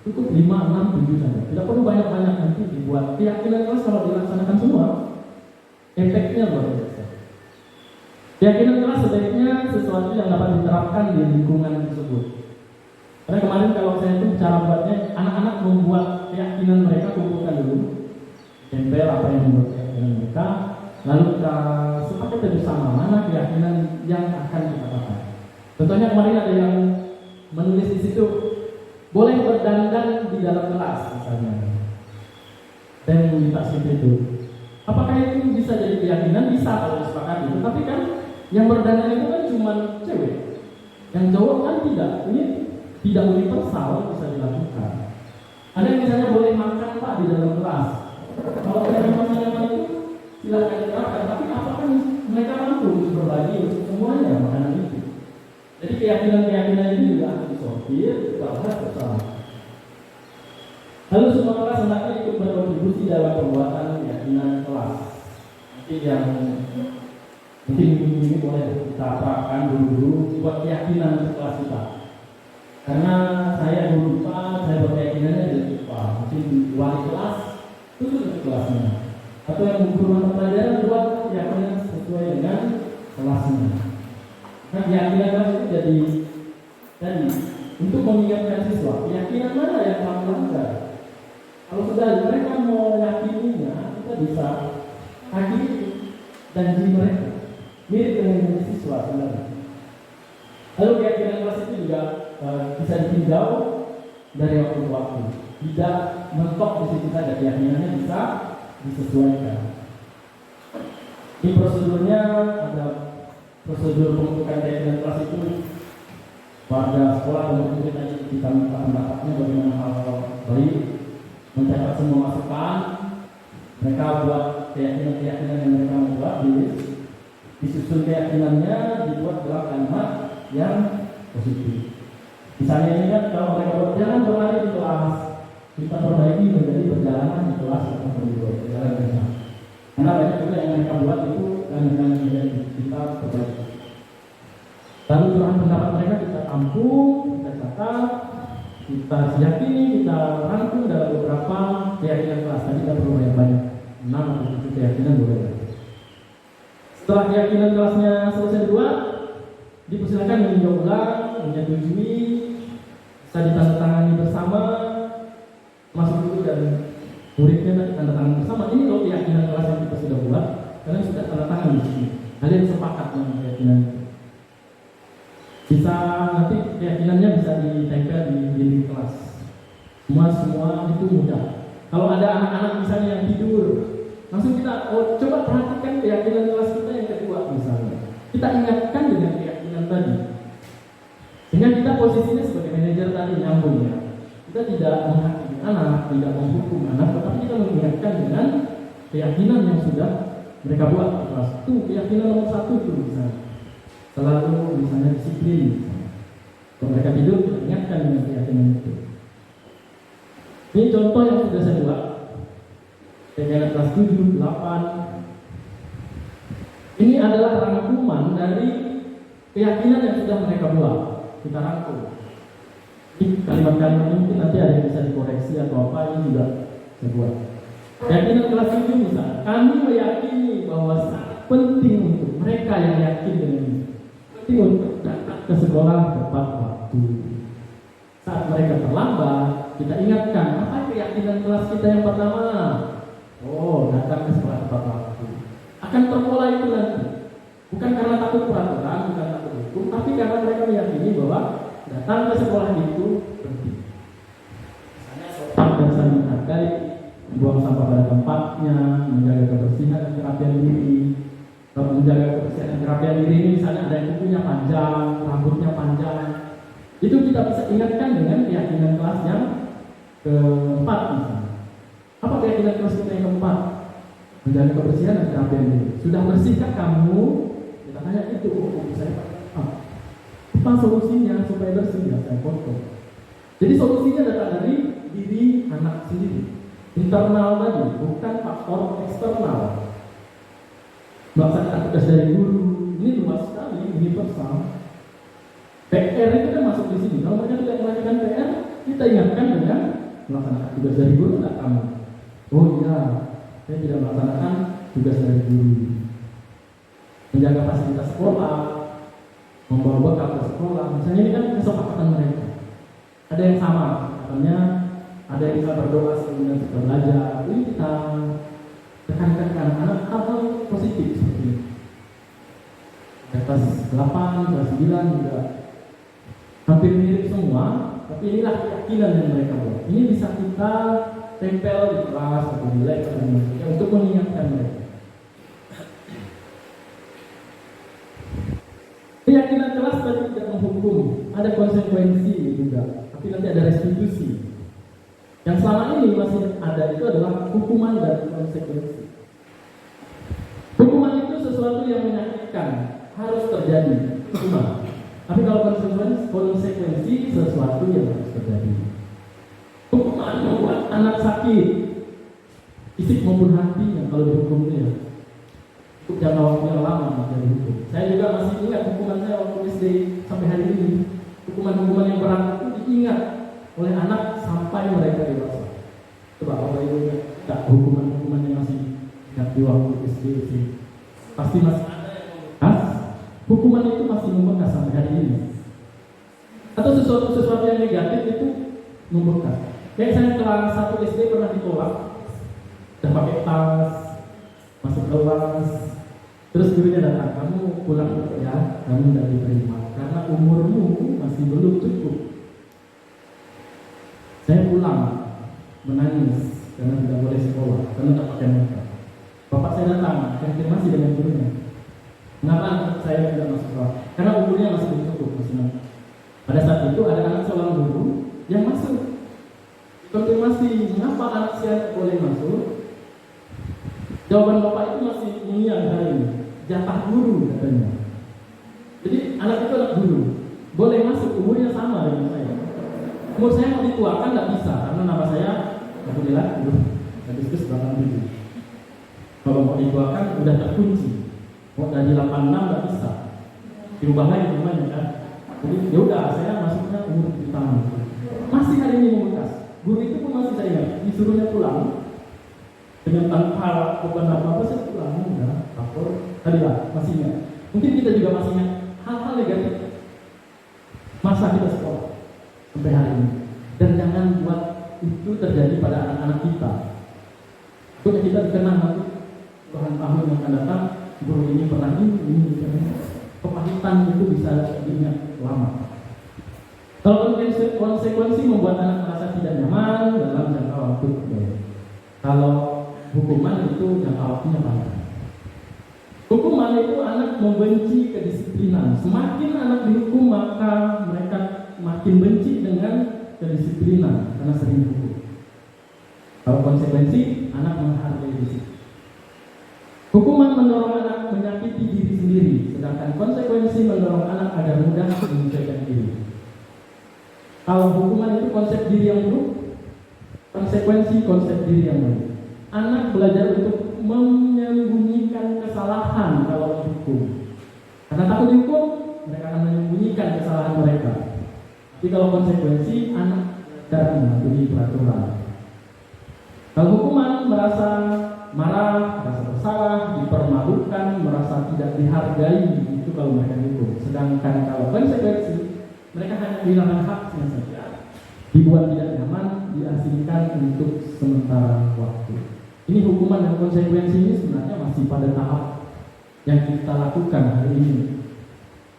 Cukup 5, 6, 7 saja. Tidak perlu banyak-banyak nanti dibuat. Keyakinan kelas kalau dilaksanakan semua, efeknya luar biasa. Keyakinan kelas sebaiknya sesuatu yang dapat diterapkan di lingkungan tersebut. Karena kemarin kalau saya itu cara buatnya, anak-anak membuat keyakinan mereka, kumpulkan dulu, tempel apa yang membuat keyakinan mereka, lalu kita sepakat bersama mana keyakinan yang akan kita pakai. Contohnya kemarin ada yang menulis di situ, boleh berdandan di dalam kelas misalnya. Dan minta seperti itu. Apakah itu bisa jadi keyakinan? Bisa kalau disepakati. Tetapi kan yang berdandan itu kan cuma cewek, yang cowok kan tidak. Ini tidak universal bisa dilakukan. Ada yang misalnya boleh makan Pak di dalam kelas. Kalau dari masyarakat itu silakan diterapkan. Tapi apakah mereka mampu untuk berbagi untuk semuanya makanan itu? Jadi keyakinan-keyakinan ini juga akan disortir kalau bersama. Lalu semua kelas hendaknya ikut berkontribusi dalam pembuatan keyakinan kelas. Nanti yang mungkin ini boleh kita terapkan dulu buat keyakinan kelas kita. Karena saya dulu lupa, saya berkeyakinannya tidak lupa. Mungkin wali kelas itu sudah kelasnya. Atau yang guru mata pelajaran buat keyakinan sesuai dengan kelasnya. Nah, keyakinan kelas itu jadi untuk mengingatkan siswa, keyakinan mana yang kamu langgar? Kalau sudah mereka mau yakininya, kita bisa hakimi janji mereka. Mirip dengan siswa sebenarnya. Lalu keyakinan kelas itu juga bisa ditinjau dari waktu ke waktu. Tidak mentok di situ saja, keyakinannya bisa disesuaikan. Di prosedurnya ada prosedur pembentukan keyakinan kelas itu. Warga sekolah dan murid tadi kita minta pendapatnya bagaimana hal baik, mencatat semua masukan, mereka buat keyakinan-keyakinan yang mereka membuat, disusun keyakinannya, dibuat dalam kalimat yang positif. Misalnya ini kan kalau mereka berjalan berlari di kelas, kita perbaiki menjadi perjalanan di kelas atau berjalan bersama. Karena banyak juga yang mereka buat itu dan kita perbaiki. Lalu curahan pendapat mereka kita tampung, kita catat, kita yakini, kita rangkum dalam beberapa keyakinan kelas. Tadi kita perlu banyak-banyak, 6 atau 7 keyakinan boleh. Setelah keyakinan kelasnya selesai dibuat, dipersilakan meninjau ulang, menyetujui, bisa ditandatangani bersama, masuk dulu dan muridnya ditandatangani bersama. Ini kalau keyakinan kelas yang kita sudah buat, kalian sudah tanda tangan di sini. Kalian sepakat dengan keyakinan itu. Bisa nanti keyakinannya bisa ditempel di dinding kelas. Semua itu mudah. Kalau ada anak-anak misalnya yang tidur, langsung kita coba perhatikan keyakinan kelas kita yang kedua misalnya. Kita ingatkan dengan keyakinan tadi. Sehingga kita posisinya sebagai manajer tadi nyambung ya. Kita tidak menghakimi anak, tidak menghukum anak, tetapi kita mengingatkan dengan keyakinan yang sudah mereka buat di kelas. Itu keyakinan nomor 1 itu misalnya. Selalu misalnya disiplin. Kalau mereka tidur, kita ingatkan dengan keyakinan itu. Ini contoh yang sudah saya buat. Keyakinan kelas 7, 8. Ini adalah rangkuman dari keyakinan yang sudah mereka buat. Kita rangkum. Ini kalimat-kalimat ini mungkin nanti ada yang bisa dikoreksi atau apa, ini juga saya buat. Keyakinan kelas 7 misalnya, kami meyakini bahwa sangat penting untuk mereka yang yakin dengan ini. Penting untuk datang ke sekolah tepat waktu. Saat mereka terlambat, kita ingatkan apa keyakinan kelas kita yang pertama. Oh, datang ke sekolah tepat waktu. Akan terpola itu nanti. Bukan karena takut peraturan, bukan takut hukum, tapi karena mereka meyakini bahwa datang ke sekolah itu penting. Misalnya sopan dan saling menghargai, buang sampah pada tempatnya, menjaga kebersihan dan kerapian diri. Kalau menjaga kebersihan dan kerapian diri ini misalnya ada yang kukunya panjang, rambutnya panjang, itu kita bisa ingatkan dengan keyakinan kelas yang keempat misalnya. Apa keyakinan kelas kita yang keempat? Menjaga kebersihan dan kerapian diri. Sudah bersihkah kamu? Kita tanya itu, saya apa solusinya supaya bersih? Ya saya foto. Jadi solusinya datang dari diri anak sendiri, internal tadi, bukan faktor eksternal. Melaksanakan tugas dari guru, ini luas sekali, universal. PR itu kan masuk di sini. Kalau mereka tidak melakukan PR, kita ingatkan dengan melaksanakan tugas dari guru, tidak kamu. Oh iya, saya tidak melaksanakan tugas dari guru. Menjaga fasilitas sekolah, membawa bekal ke sekolah, misalnya ini kan kesepakatan mereka. Ada yang sama, katanya ada yang bisa berdoa sebelum kita belajar. Ini kita tekankan ke anak-anak hal-hal positif seperti ini. Kelas 8, kelas 9 juga hampir mirip semua, tapi inilah keyakinan yang mereka buat. Ini bisa kita tempel di kelas atau di lab atau di mana untuk mengingatkan mereka. Keyakinan kelas tadi tidak menghukum, ada konsekuensi juga, tapi nanti ada restitusi. Yang selama ini masih ada itu adalah hukuman dan konsekuensi. Hukuman itu sesuatu yang menyakitkan, harus terjadi, hukuman. Tapi kalau konsekuensi sesuatu yang harus terjadi. Hukuman membuat anak sakit, fisik maupun hatinya kalau dihukum itu ya. Untuk jangka waktu yang lama menjadi hukum. Saya juga masih ingat hukuman saya waktu SD sampai hari ini. Hukuman-hukuman yang berat itu diingat oleh anak sampai mereka dewasa. Coba Bapak Ibu ingat tak hukuman-hukuman yang masih ingat di waktu SD sih. Pasti masih ada yang membekas. Hukuman itu masih membekas sampai hari ini. Atau sesuatu yang negatif itu membekas. Kayak saya kelas 1 SD pernah ditolak, udah pakai tas, masuk kelas, terus gurunya datang, kamu pulang ya, kamu tidak diterima karena umurmu masih belum cukup. Saya pulang menangis karena tidak boleh sekolah, karena tak pakai makeup. Bapak saya datang, konfirmasi dengan gurunya. Kenapa saya tidak masuk sekolah? Karena umurnya masih belum cukup, masih nanti. Pada saat itu ada anak seorang guru yang masuk. Konfirmasi, mengapa anak saya boleh masuk? Jawaban bapak itu masih mengiang hari ini. Jatah guru katanya. Jadi anak itu anak guru, boleh masuk, umurnya sama dengan saya. Umur saya mau dituakan tidak bisa karena nama saya alhamdulillah diskusi belakang itu. Kalau mau dituakan udah terkunci. Mau dari 86 tidak bisa. Dirubah lagi namanya kan. Jadi ya udah saya masuknya umur 7 tahun. Masih hari ini membekas. Guru itu pun masih saya ingat, disuruhnya pulang dengan tanpa beban apa saya pulang udah lapor tadi lah masih ingat. Mungkin kita juga masih ingat hal-hal negatif masa kita sekolah sampai hari ini. Dan jangan buat itu terjadi pada anak-anak kita. Untuk kita dikenang nanti puluhan tahun yang akan datang, guru ini pernah ini. Kepahitan itu bisa diingat lama. Kalau konsekuensi membuat anak merasa tidak nyaman dalam jangka waktu tertentu. Kalau hukuman itu jangka waktunya panjang. Hukuman itu anak membenci kedisiplinan. Semakin anak dihukum maka mereka makin benci dengan kedisiplinan karena sering dihukum. Kalau konsekuensi anak menghargai disiplin. Hukuman mendorong anak menyakiti diri sendiri, sedangkan konsekuensi mendorong anak agar mudah menyesuaikan diri. Kalau hukuman itu konsep diri yang buruk, konsekuensi konsep diri yang baik. Anak belajar untuk menyembunyikan kesalahan kalau dihukum. Karena takut dihukum, mereka akan menyembunyikan kesalahan mereka. Tapi kalau konsekuensi, anak belajar mematuhi peraturan. Kalau hukuman merasa marah, merasa bersalah, dipermalukan, merasa tidak dihargai, itu kalau mereka dihukum. Sedangkan kalau konsekuensi, mereka hanya kehilangan haknya saja, dibuat tidak nyaman, diasingkan untuk sementara waktu. Ini hukuman dan konsekuensi ini sebenarnya masih pada tahap yang kita lakukan hari ini.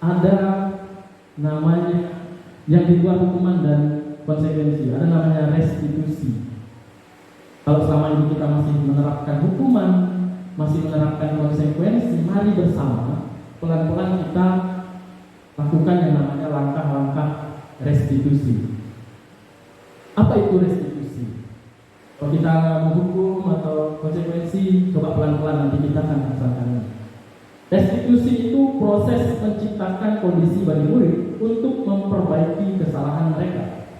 Ada namanya yang dibuat hukuman dan konsekuensi, ada namanya restitusi. Kalau selama ini kita masih menerapkan hukuman, masih menerapkan konsekuensi, mari bersama pelan-pelan kita lakukan yang namanya langkah-langkah restitusi. Apa itu restitusi? Kalau kita menghukum atau konsekuensi, coba pelan-pelan nanti kita akan rasakannya. Restitusi itu proses menciptakan kondisi bagi murid untuk memperbaiki kesalahan mereka,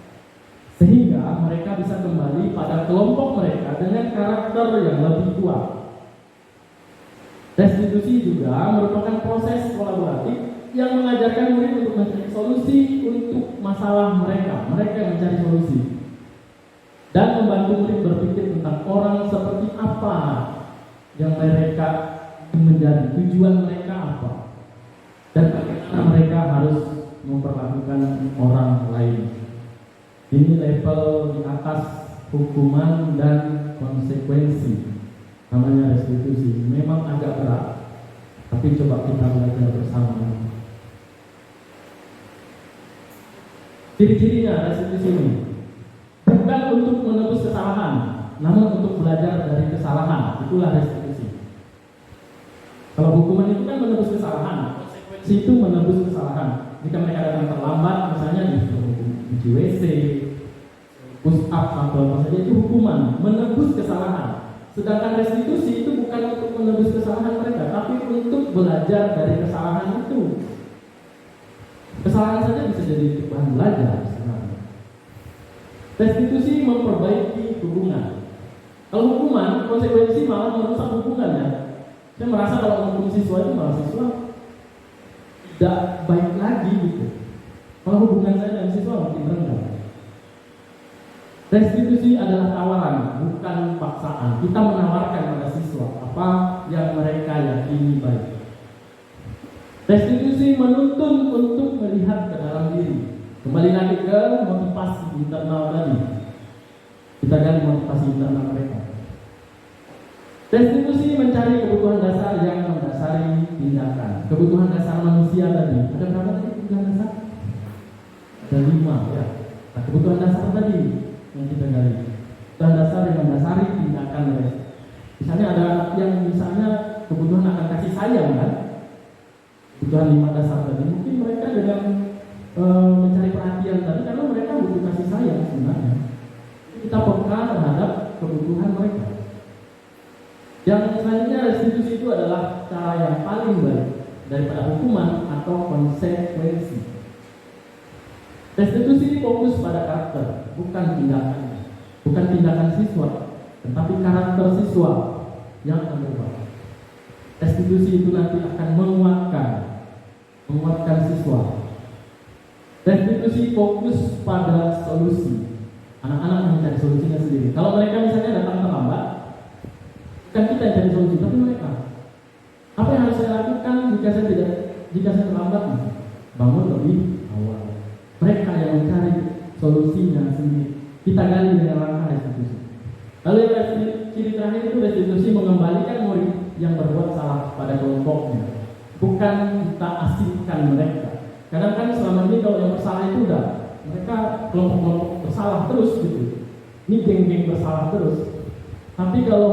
sehingga mereka bisa kembali pada kelompok mereka dengan karakter yang lebih kuat. Restitusi juga merupakan proses kolaboratif yang mengajarkan murid untuk mencari solusi untuk masalah mereka yang mencari solusi, dan membantu murid berpikir tentang orang seperti apa yang mereka menjadi, tujuan mereka apa, dan bagaimana mereka harus memperlakukan orang lain. Ini level di atas hukuman dan konsekuensi, namanya restitusi. Memang agak berat, tapi coba kita belajar bersama. Ciri-cirinya restitusi ini bukan untuk menebus kesalahan, namun untuk belajar dari kesalahan. Itulah restitusi. Kalau hukuman itu kan menebus kesalahan, konsekuensi itu menebus kesalahan. Jika mereka datang terlambat, misalnya di WC, push up atau apa saja, itu hukuman, menebus kesalahan. Sedangkan restitusi itu bukan untuk menebus kesalahan mereka, tapi untuk belajar dari kesalahan itu. Kesalahan saja bisa jadi bahan belajar sebenarnya. Restitusi memperbaiki hubungan. Kalau hukuman, konsekuensi malah merusak hubungan ya. Saya merasa kalau menghukum siswa itu malah siswa tidak baik lagi gitu. Kalau hubungan saya dan siswa makin rendah. Restitusi adalah tawaran, bukan paksaan. Kita menawarkan pada siswa apa yang mereka yakini baik. Restitusi menuntun untuk melihat ke dalam diri. Kembali lagi ke motivasi internal tadi. Kita gali motivasi internal mereka. Restitusi mencari kebutuhan dasar yang mendasari tindakan. Kebutuhan dasar manusia tadi. Ada berapa tadi kebutuhan dasar? Ada 5 ya. Nah, kebutuhan dasar tadi yang kita gali. Kebutuhan dasar yang mendasari tindakan. Misalnya ada yang misalnya kebutuhan akan kasih sayang kan? Kebutuhan 5 dasar tadi. Mungkin mereka dengan mencari perhatian tadi karena mereka butuh kasih sayang sebenarnya. Kita peka terhadap kebutuhan mereka. Yang selanjutnya restitusi itu adalah cara yang paling baik daripada hukuman atau konsekuensi. Restitusi fokus pada karakter, bukan tindakannya, bukan tindakan siswa, tetapi karakter siswa yang akan berubah. Restitusi itu nanti akan menguatkan siswa. Restitusi fokus pada solusi. Anak-anak mencari solusinya sendiri. Kalau mereka misalnya datang terlambat, bukan kita yang cari solusi, tapi mereka. Apa yang harus saya lakukan jika saya terlambat? Bangun lebih awal. Mereka yang mencari solusinya sendiri. Kita gali dengan langkah restitusi. Lalu yang ciri terakhir itu restitusi mengembalikan murid yang berbuat salah pada kelompoknya, bukan kita asingkan mereka. Kadang kan selama ini kalau yang bersalah itu udah mereka kelompok-kelompok bersalah terus gitu. Ini geng-geng bersalah terus. Tapi kalau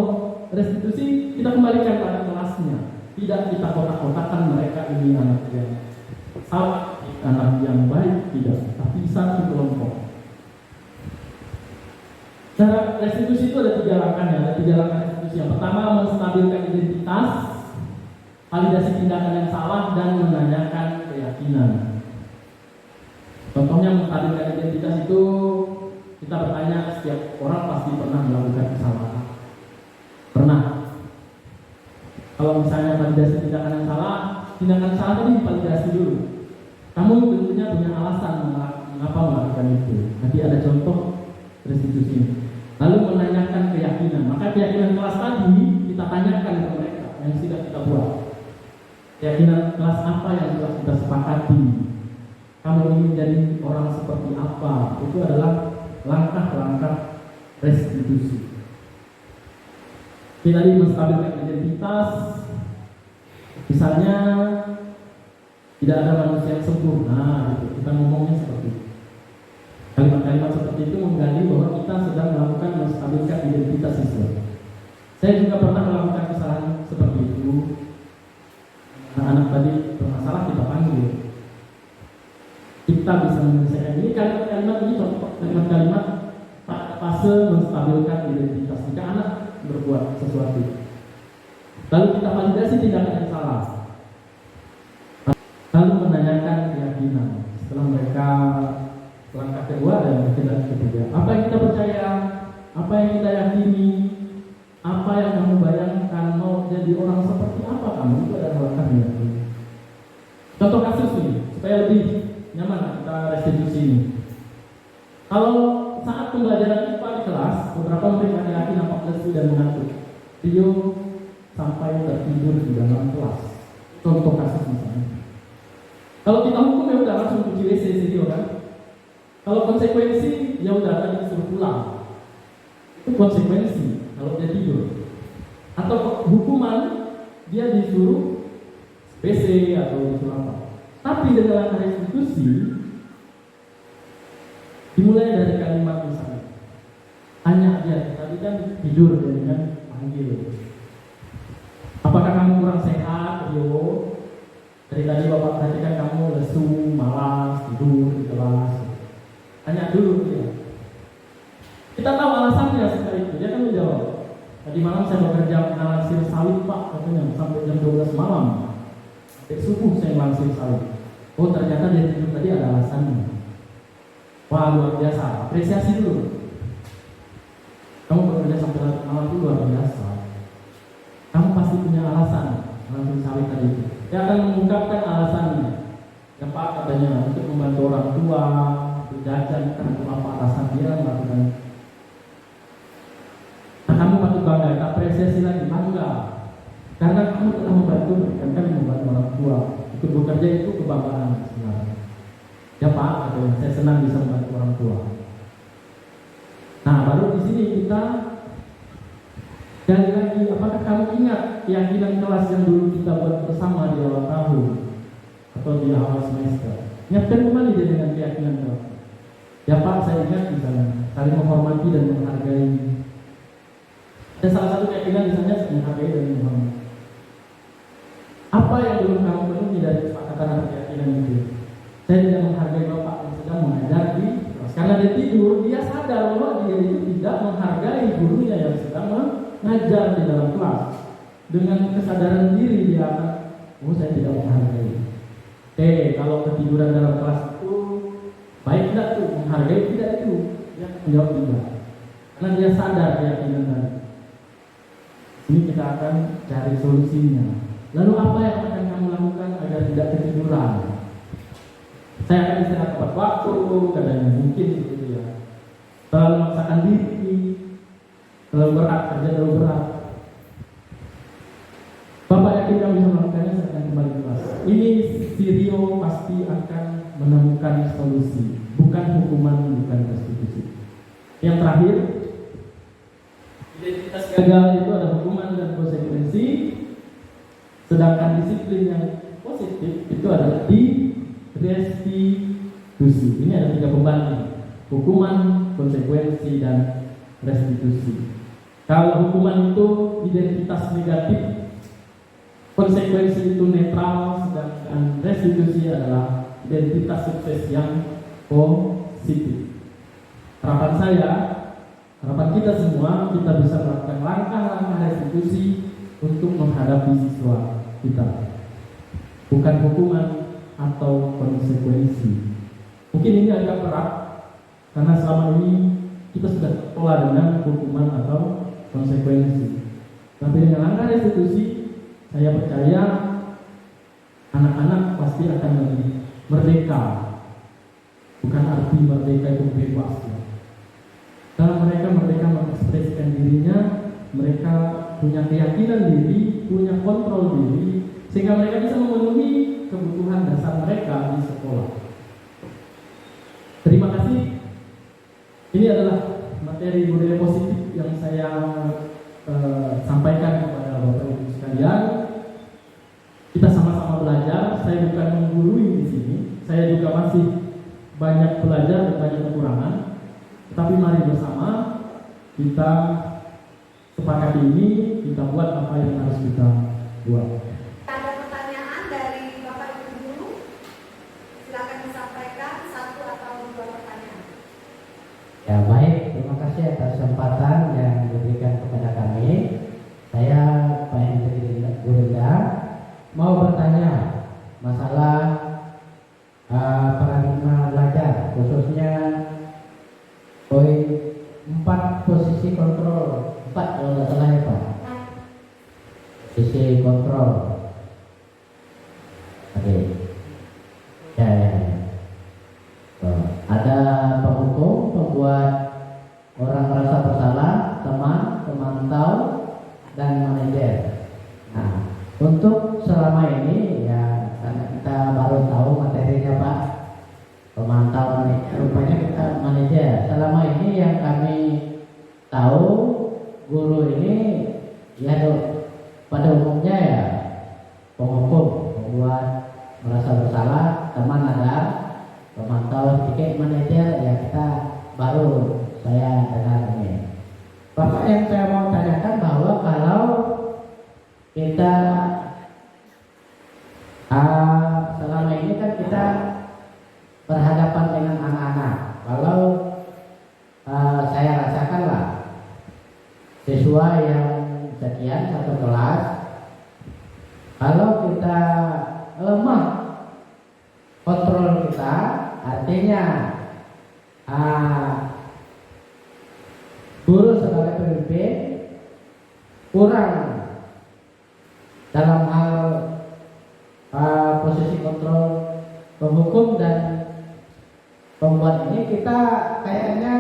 restitusi kita kembalikan pada kelasnya, tidak kita kotak-kotakan mereka ini anak yang salah, anak yang baik, tidak, tapi satu kelompok. Cara restitusi itu ada 3 langkahnya, ada 3 langkah restitusi. Yang pertama, menstabilkan identitas, validasi tindakan yang salah, dan menanyakan keyakinan. Contohnya menstabilkan identitas itu kita bertanya, setiap orang pasti pernah melakukan kesalahan. Pernah. Kalau misalnya validasi tindakan yang salah tadi validasi dulu. Kamu tentunya punya alasan mengapa melakukan itu. Nanti ada contoh restitusi. Lalu menanyakan keyakinan. Maka keyakinan kelas tadi kita tanyakan ke mereka yang sudah kita buat. Keyakinan kelas apa yang sudah kita sepakati? Kamu ingin menjadi orang seperti apa? Itu adalah langkah-langkah restitusi. Kita tadi menstabilkan identitas. Misalnya tidak ada manusia yang sempurna, gitu. Kita ngomongnya seperti itu. Kalimat-kalimat seperti itu menggali bahwa kita sedang melakukan menstabilkan identitas siswa. Saya juga pernah melakukan kesalahan seperti itu. Anak-anak tadi bermasalah kita panggil. Kita bisa menyelesaikan ini kalimat-kalimat ini contoh kalimat-kalimat fase menstabilkan identitas. Jika anak berbuat sesuatu, lalu kita validasi tindakan yang salah, lalu menanyakan keyakinan. Setelah mereka langkah kedua dan langkah ketiga, apa yang kita percaya, apa yang kita yakini, apa yang kamu bayangkan mau jadi orang seperti apa kamu, itu adalah langkahnya. Contoh kasus ini supaya lebih nyaman kita restitusi ini. Kalau saat pembelajaran IPA di kelas, beberapa murid laki-laki nampak lesu dan mengantuk. Tio sampai tertidur di dalam kelas. Contoh kasus misalnya. Kalau kita hukum ya udah langsung cuci WC Tio kan. Kalau konsekuensi ya udah tadi disuruh pulang. Itu konsekuensi kalau dia tidur. Atau hukuman dia disuruh WC atau disuruh apa. Tapi dalam restitusi dimulai dari kalimat misalnya, tanya dia, tadi kan tidur dengan panggil, apakah kamu kurang sehat? Yo, dari tadi bapak perhatikan kamu lesu, malas, tidur di kelas. Tanya dulu dia. Kita tahu alasannya setelah itu, dia kan menjawab, tadi malam saya bekerja melansir sawit pak, katanya sampai jam 12 malam, sampai subuh saya melansir sawit. Oh ternyata dia tidur tadi ada alasannya. Wah luar biasa, apresiasi dulu. Kamu bekerja sampai larut malam itu luar biasa. Kamu pasti punya alasan melansir sawit tadi itu. Dia akan mengungkapkan alasannya. Ya Pak katanya untuk membantu orang tua, berjajan, kan untuk apa alasan dia melakukan. Nah kamu patut bangga, kita apresiasi lagi, bangga. Karena kamu telah membantu, kan membantu orang tua. Ikut bekerja itu kebanggaan sebenarnya. Ya Pak, katanya, saya senang bisa membantu orang tua. Nah, baru di sini kita gali lagi, apakah kamu ingat keyakinan kelas yang dulu kita buat bersama di awal tahun atau di awal semester? Ingatkan kembali dia dengan keyakinan kelas. Ya Pak, saya ingat misalnya saling menghormati dan menghargai. Dan salah satu keyakinan misalnya menghargai dan menghormati. Apa yang belum kamu penuhi dari kesepakatan atau keyakinan itu? Saya tidak menghargai bapak yang sedang mengajar di kelas. Karena dia tidur, dia sadar bahwa dia itu tidak menghargai gurunya yang sedang mengajar di dalam kelas. Dengan kesadaran diri dia akan, oh saya tidak menghargai. Kalau ketiduran dalam kelas itu baik tidak tuh, menghargai tidak itu? Dia menjawab tidak. Karena dia sadar keyakinan tadi. Ini kita akan cari solusinya. Lalu apa yang akan kamu lakukan agar tidak ketiduran? Saya akan istirahat tepat waktu, katanya mungkin gitu ya. Terlalu memaksakan diri, terlalu berat, kerja terlalu berat. Bapak yakin kamu bisa melakukannya, saya akan kembali ke kelas. Ini si Rio pasti akan menemukan solusi, bukan hukuman, bukan restitusi. Yang terakhir, identitas gagal itu ada hukuman dan konsekuensi. Sedangkan disiplin yang positif itu adalah di restitusi. Ini ada 3 pembanding: hukuman, konsekuensi, dan restitusi. Kalau hukuman itu identitas negatif, konsekuensi itu netral, sedangkan restitusi adalah identitas sukses yang positif. Harapan saya, harapan kita semua, kita bisa melakukan langkah-langkah restitusi untuk menghadapi siswa kita, bukan hukuman atau konsekuensi. Mungkin ini agak berat karena selama ini kita sudah pola dengan hukuman atau konsekuensi. Tapi dengan langkah restitusi, saya percaya anak-anak pasti akan lebih merdeka. Bukan arti merdeka itu bebas. Kalau mereka merdeka mengekspresikan dirinya, mereka punya keyakinan diri, punya kontrol diri, sehingga mereka bisa memenuhi kebutuhan dasar mereka di sekolah. Terima kasih. Ini adalah materi budaya positif yang saya sampaikan kepada Bapak Ibu sekalian. Kita sama-sama belajar. Saya bukan menggurui di sini. Saya juga masih banyak belajar dan banyak kekurangan. Tapi mari bersama kita sepakati ini, kita buat apa yang harus kita buat. Ada pertanyaan dari Bapak Ibu Guru? Silakan disampaikan satu atau dua pertanyaan. Ya baik, terima kasih atas kesempatan yang diberikan kepada kami. Saya Pak Hendri Gurinda mau bertanya masalah paradigma belajar, khususnya poin 4 posisi kontrol 4 kalau nggak salah ya Pak. Posisi kontrol. Oke. Ya. Ada penghukum, pembuat orang merasa bersalah, teman, pemantau, dan manajer. Nah, untuk selama ini ya karena kita baru tahu materinya Pak, pemantau, manajer, rupanya kita manajer. Selama ini yang kami tahu guru ini ya pada umumnya ya penghukum, pembuat merasa bersalah, teman ada, pemantau sedikit, manajer ya kita baru saya dengar ini. Bapak, yang saya mau tanyakan bahwa kalau kita selama ini kan kita berhadapan dengan anak-anak. Kalau saya rasakan lah siswa yang sekian satu kelas, kalau kita lemah kontrol kita, artinya guru sebagai pemimpin kurang dalam hal posisi kontrol penghukum dan pembuat ini, kita kayaknya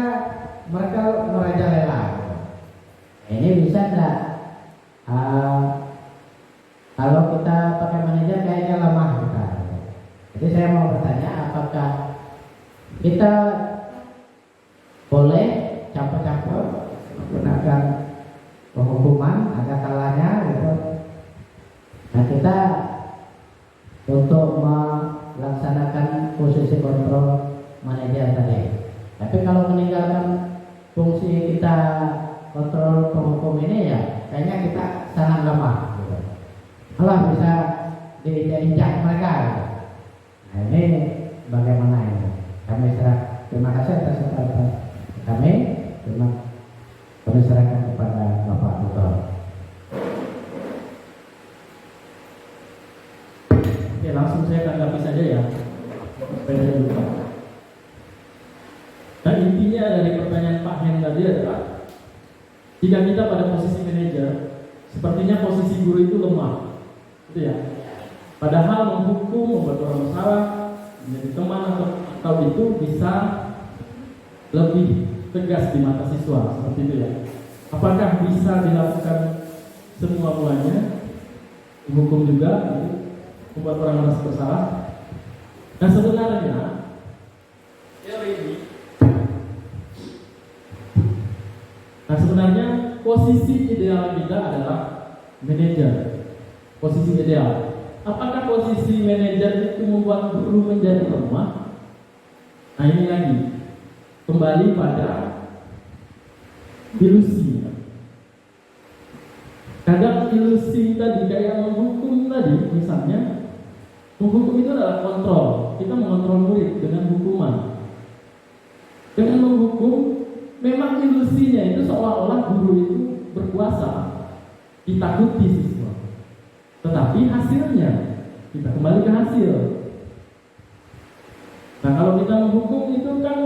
mereka merajalela. Ini bisa enggak? Kalau kita pakai manajer kayaknya lemah kita. Jadi saya mau bertanya, apakah kita boleh campur-campur menggunakan penghukuman, ada kalanya gitu. Nah, kita untuk melaksanakan posisi kontrol manajer tadi. Tapi kalau meninggalkan fungsi kita kontrol penghukum ini ya kayaknya kita sangat lemah gitu. Allah bisa diinjak mereka gitu. Nah, ini bagaimana ini? Kami serah. Terima kasih atas kesempatan kami. Kami serahkan kepada Bapak Tutor. Oke, langsung saya tanggapi saja ya. Dan intinya dari pertanyaan Pak Hen tadi adalah jika kita pada posisi manajer, sepertinya posisi guru itu lemah, gitu ya. Padahal menghukum, membuat orang bersalah, menjadi teman atau itu bisa lebih tegas di mata siswa, seperti itu ya. Apakah bisa dilakukan semua-muanya? Menghukum juga, gitu, membuat orang merasa bersalah. Nah sebenarnya teori ini, posisi ideal kita adalah manajer. Posisi ideal. Apakah posisi manajer itu membuat guru menjadi lemah? Nah ini lagi kembali pada ilusi. Kadang ilusi tadi kayak menghukum tadi, misalnya menghukum itu adalah kontrol. Kita mengontrol murid dengan hukuman. Dengan menghukum, memang ilusinya itu seolah-olah guru itu berkuasa, ditakuti siswa. Tetapi hasilnya, kita kembali ke hasil. Nah kalau kita menghukum itu kan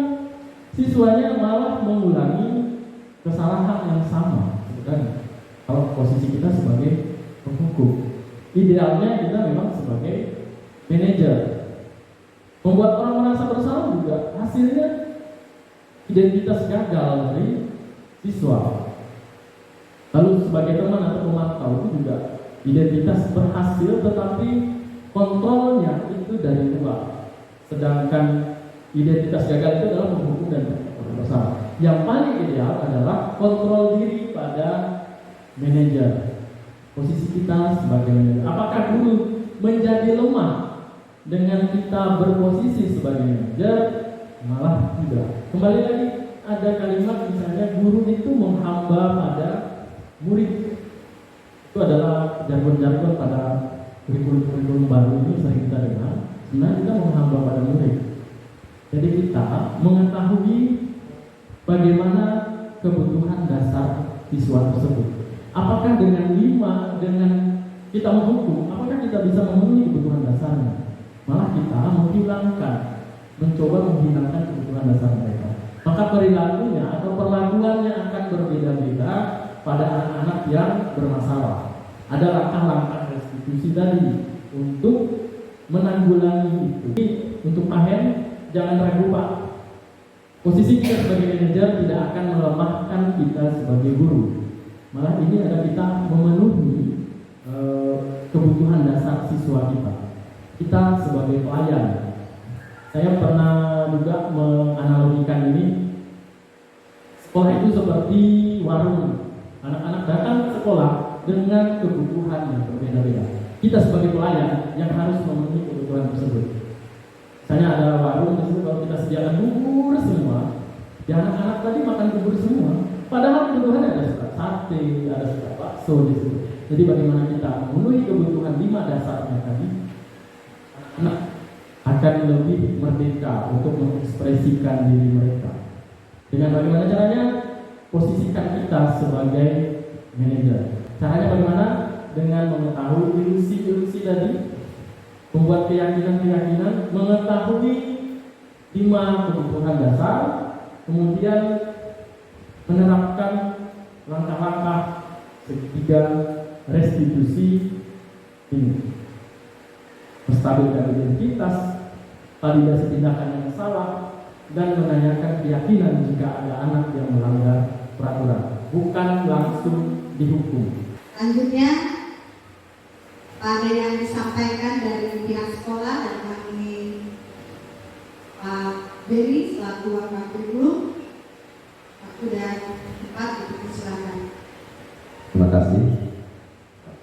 siswanya malah mengulangi kesalahan yang sama, bukan? Kalau posisi kita sebagai penghukum, idealnya kita memang sebagai manajer. Membuat orang merasa bersalah juga hasilnya identitas gagal dari siswa. Lalu sebagai teman atau pemantau itu juga identitas berhasil, tetapi kontrolnya itu dari luar. Sedangkan identitas gagal itu adalah menghukum dan bersalah. Yang paling ideal adalah kontrol diri pada manajer. Posisi kita sebagai manajer. Apakah guru menjadi lemah dengan kita berposisi sebagai manajer? malah tidak. Kembali lagi ada kalimat misalnya guru itu menghamba pada murid. Itu adalah jargon-jargon pada kurikulum baru ini sering kita dengar. Sebenarnya kita menghamba pada murid. Jadi kita mengetahui bagaimana kebutuhan dasar siswa tersebut. Apakah dengan kita menghukum, apakah kita bisa memenuhi kebutuhan dasarnya? Malah kita mencoba menghilangkan kebutuhan dasar mereka. Maka perilakunya atau perlakuannya akan berbeda-beda pada anak-anak yang bermasalah. Ada langkah-langkah restitusi tadi untuk menanggulangi itu. Jadi, untuk Pak Hen, jangan ragu Pak. Posisi kita sebagai manajer tidak akan melemahkan kita sebagai guru. Malah ini adalah kita memenuhi kebutuhan dasar siswa kita. Kita sebagai pelayan. Saya pernah juga menganalogikan ini. Sekolah itu seperti warung. Anak-anak datang ke sekolah dengan kebutuhan yang berbeda-beda. Kita sebagai pelayan yang harus memenuhi kebutuhan tersebut. Misalnya ada warung di situ, kalau kita sediakan bubur semua, ya anak-anak tadi makan bubur semua. Padahal kebutuhannya ada suka sate, ada suka bakso di situ. Jadi bagaimana kita memenuhi kebutuhan 5 dasarnya tadi, anak akan lebih merdeka untuk mengekspresikan diri mereka. Dengan bagaimana caranya? Posisikan kita sebagai manajer. Caranya bagaimana? Dengan mengetahui ilusi-ilusi tadi, membuat keyakinan-keyakinan, mengetahui 5 kebutuhan dasar, kemudian menerapkan langkah-langkah ketiga restitusi ini. Menstabilkan identitas, validasi tindakan yang salah, dan menanyakan keyakinan jika ada anak yang melanggar peraturan, bukan langsung dihukum. Selanjutnya, ada yang disampaikan dari pihak sekolah dan kami Pak Dewi selaku wakil kurikulum. Waktu dan tempat dipersilakan. Terima kasih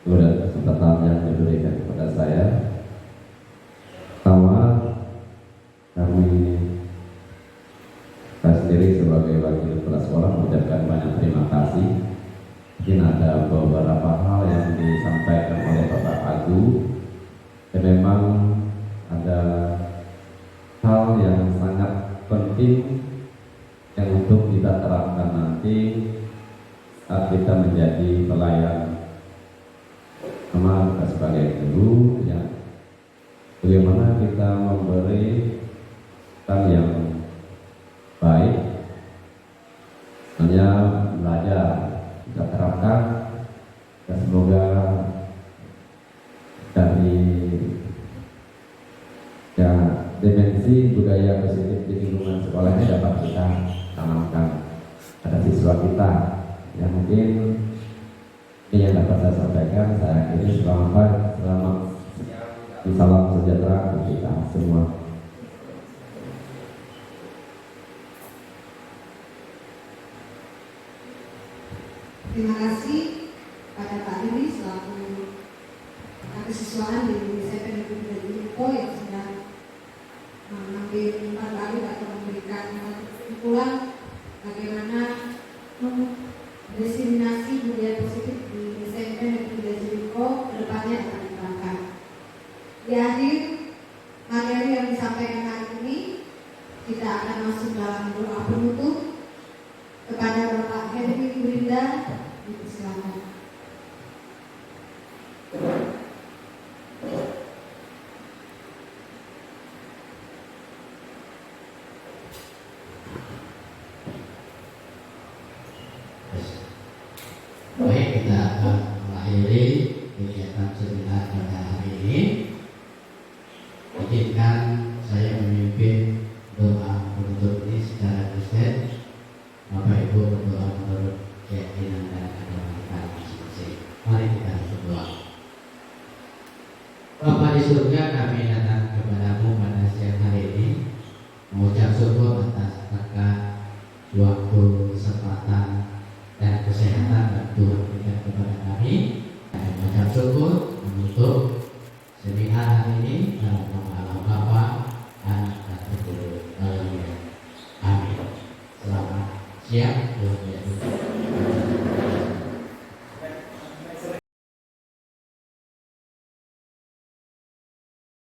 sudah kesempatan yang diberikan kepada saya. Pertama, saya sendiri sebagai wakil kepala sekolah mengucapkan banyak terima kasih. Mungkin ada beberapa hal yang disampaikan oleh Bapak Agu, dan memang ada hal yang sangat penting yang untuk kita terapkan nanti saat kita menjadi pelayan sama kita sebagai guru, ya, bagaimana kita memberi hal yang baik, hanya belajar kita terapkan, dan semoga dari dimensi budaya positif di lingkungan sekolahnya dapat kita tanamkan pada siswa kita. Yang mungkin ini yang dapat saya sampaikan. Saya akhiri, selamat salam sejahtera untuk kita semua. Terima kasih pada Pak Dewi selaku kesiswaan di SMP Negeri Info yang sudah mengambil 4 kali atau memberikan kumpulan bagaimana diseminasi budaya positif di SMP Negeri Info ke depannya akan diterapkan. Di akhir materi yang disampaikan hari ini, kita akan masuk dalam doa penutup kepada Bapak Henry Gurinda. Dipersilakan. Baik, kita akan mengakhiri kegiatan seminar pada hari ini. Izinkan saya memimpin doa penutup ini secara Kristen. Bapak Ibu berdoa menurut keyakinan dan agama kita masing-masing. Mari kita berdoa. Bapa di surga, kami